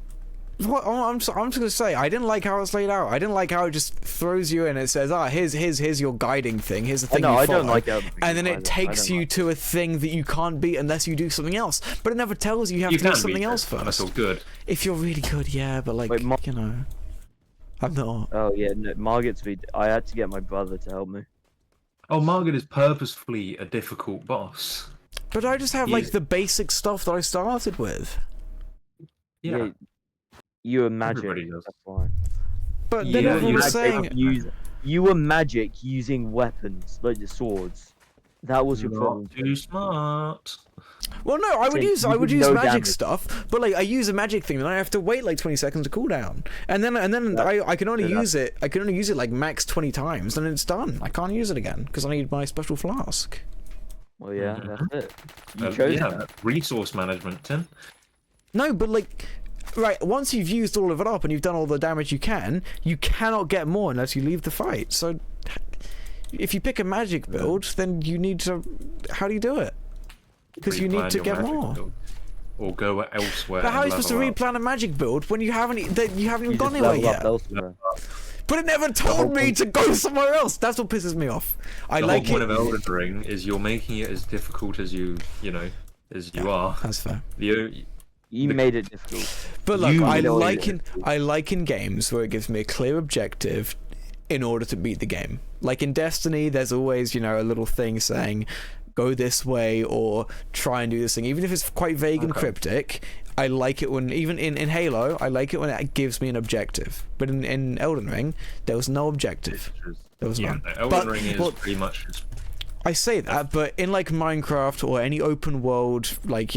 What I'm just gonna say, I didn't like how it's laid out. I didn't like how it just throws you in. And it says, here's your guiding thing. Here's the thing No, you I follow. don't like Elden Ring And then either. it takes you to a thing that you can't beat unless you do something else. But it never tells you have to do something else first. That's all good. If you're really good, yeah, but like, Wait, you know, I'm not. Oh yeah, no, Margaret's. I had to get my brother to help me. Oh, Margaret is purposefully a difficult boss. But I just have like Yes. the basic stuff that I started with. Yeah. You were magic. Everybody does. That's why. But Yeah, then everyone you was had saying, You were magic using weapons like the swords. That was your problem. Not too smart. well, no, I would Saying use you did magic no damage. stuff, but like I use a magic thing, and I have to wait like 20 seconds to cool down, and then I can only Yeah. use it. I can only use it like max 20 times, and it's done. I can't use it again because I need my special flask. Well, yeah, Mhm. that's it. You chose Yeah, that. resource management, Tim. No, but like, right, once you've used all of it up and you've done all the damage you cannot get more unless you leave the fight. So, if you pick a magic build, then you need to. How do you do it? Because you need Replan to your get magic more. build. Or go elsewhere. But how are you and supposed to level up. replan a magic build when you haven't even You gone just anywhere level up yet? elsewhere. But it never told me to go somewhere else. That's what pisses me off. I The like whole it. point of Elden Ring is you're making it as difficult as you are. That's fair. The You made it difficult. But look, You I know like it. in games where it gives me a clear objective in order to beat the game. Like in Destiny, there's always, a little thing saying go this way or try and do this thing. Even if it's quite vague and Okay. cryptic, I like it when, even in Halo, I like it when it gives me an objective. But in Elden Ring, there was no objective. There was none. Elden But- Ring is well, pretty much just I say that, but in like Minecraft or any open world, like,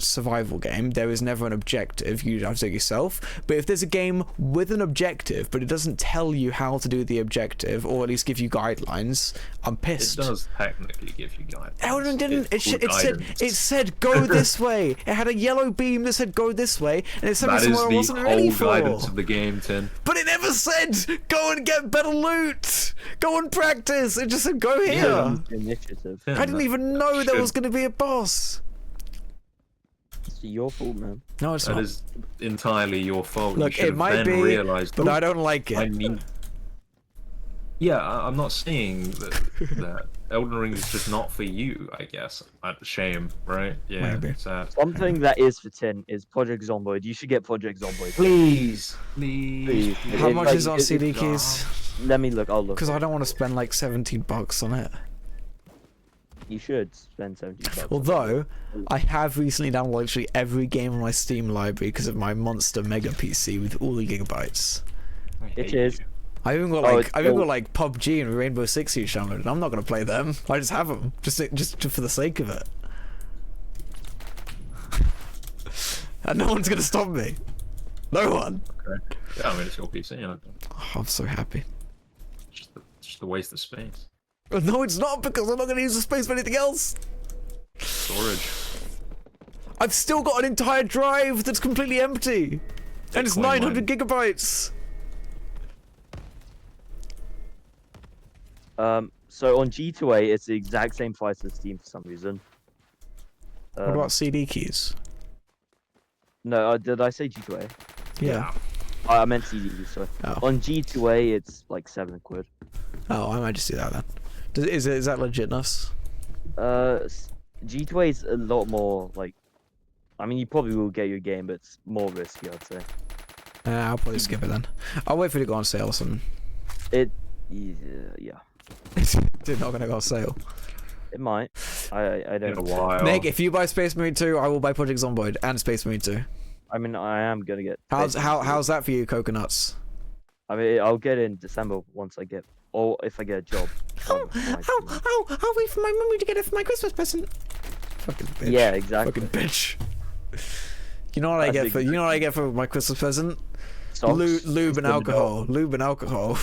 survival game, there is never an objective. You have to do it yourself. But if there's a game with an objective, but it doesn't tell you how to do the objective, or at least give you guidelines, I'm it pissed. does technically give you guidance. Elden didn't. It's It called said guidance. go this way. It had a yellow beam that said go this way, and it sent me That is somewhere I the wasn't ready whole for. guidance of the game, Tim. But it never said go and get better loot. Go and practice. It just said go here. Yeah. Initiative. Tim, I didn't even know there should- was going to be a boss. It's your fault, man. No, it's That not. is entirely your fault. Look, you should it might have be, then realized, but I don't like I it. need. Yeah, I'm not saying that Elden Ring is just not for you. I guess. Shame, right? Yeah. Maybe. Sad. Something that is for Tin is Project Zomboid. You should get Project Zomboid. Please. Please. How It- much like, is on it- CD it- keys? Let me look. I'll look. Because I don't want to spend like $17 on it. You should spend 70 bucks. Although, I have recently downloaded literally every game on my Steam library because of my monster mega PC with all the gigabytes. I It hate is. you. I even got Oh, like it's I even cool. got like PUBG and Rainbow Six Siege downloaded. I'm not gonna play them. I just have them just for the sake of it. And no one's gonna stop me. No one. Okay. Yeah, I mean it's your PC. Oh, I'm so happy. Just a waste of space. No, it's not because I'm not gonna use the space for anything else. Storage. I've still got an entire drive that's completely empty, and it's Bitcoin 900 gigabytes. So on G2A, it's the exact same price as Steam for some reason. What about CD keys? No, did I say G2A? Yeah. I meant CD. So Oh. on G2A, it's like £7. Oh, I might just do that then. Is that legitness? G2A is a lot more like. I mean, you probably will get your game, but it's more risky, I'd say. I'll probably skip it then. I'll wait for it to go on sale or something. Yeah, It's not gonna go on sale. it might. I In a don't. while. Nick, if you buy Space Marine 2, I will buy Project Zomboid and Space Marine 2. I mean, I am gonna get. How's that for you, coconuts? I mean, I'll get it in December once I get, or if I get a job. I'll wait for my mummy to get it for my Christmas present. Fucking bitch. Yeah, exactly. Fucking bitch. You know what I That's get for my Christmas present? Socks, Lube and instead of alcohol. Lube and alcohol.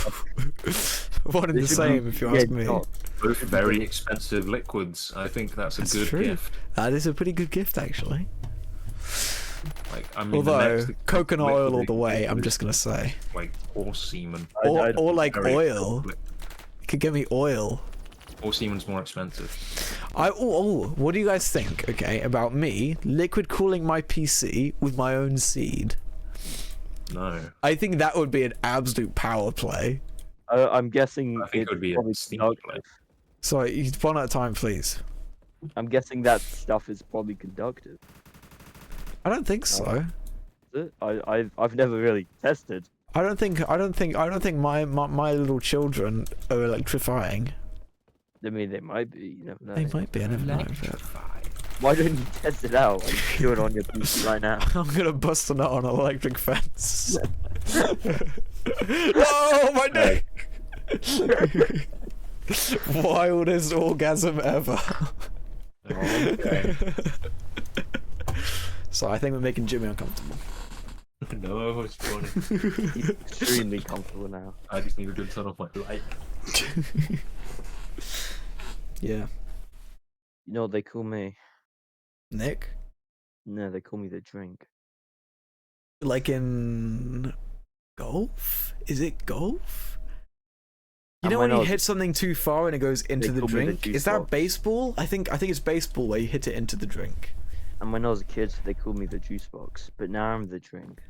One and They the should same, be- if you yeah, ask me. socks. Both very expensive liquids. I think that's a That's good true. gift. That is a pretty good gift, actually. Like, I mean, the Although, next coconut liquid oil all they the can way, do I'm is, just gonna say. like horse semen. Or like Very oil. expensive. You could get me oil. Horse semen's more expensive. What do you guys think? Okay, about me liquid cooling my PC with my own seed. No. I think that would be an absolute power play. I'm guessing I think it would be a probably sneaky conductive. play. Sorry, one at a time, please. I'm guessing that stuff is probably conductive. I don't think so. Is it? I've never really tested. I don't think my little children are electrifying. I mean, they might be. You never know. They might be. I never know. Why don't you test it out? Like, do it on your PC right now. I'm gonna bust a nut on an electric fence. Oh my neck! Wildest orgasm ever. Okay. So I think we're making Jimmy uncomfortable. No, it's funny. He's extremely comfortable now. I just need to turn off my light. Yeah. You know what they call me? Nick? No, they call me the drink. Like in golf? Is it golf? You And know when when I you was- hit something too far and it goes into the call me the drink? juice Is that box. baseball? I think it's baseball where you hit it into the drink. And when I was a kid, they called me the juice box. But now I'm the drink.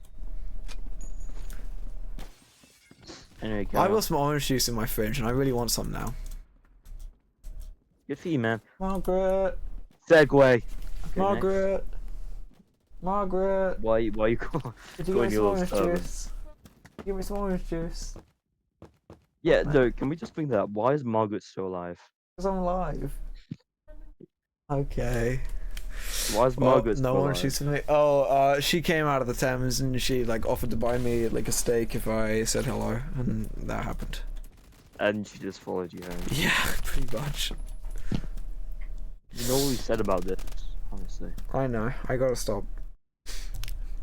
Anyway, I've go. got some orange juice in my fridge and I really want some now. Good for you, man. Margaret! Segway. Okay, Margaret! Margaret! next. Why you call? Did you Going give me some yours, orange Turbo. juice? Give me some orange juice. Yeah, no. Can we just bring that up? Why is Margaret still alive? Because I'm live. Okay. Why is Well, Margaret no still orange alive? juice for me. Oh, she came out of the Thames and she like offered to buy me like a steak if I said hello, and that happened. And she just followed you home. Yeah, pretty much. You know what we said about this, honestly. I know. I gotta stop.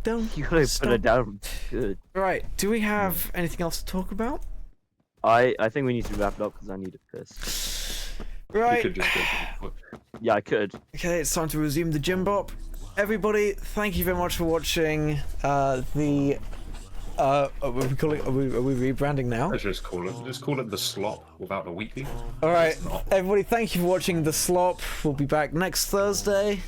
Don't You gotta stop. put it down. Good. Right. Do we have anything else to talk about? I think we need to wrap it up because I need a piss. You Right. could just go to the foot. Yeah, I could. Okay, it's time to resume the gym bop. Everybody, thank you very much for watching the. Are we rebranding now? Let's just call it the slop without the weekly. All right, Slop. everybody, thank you for watching the slop. We'll be back next Thursday.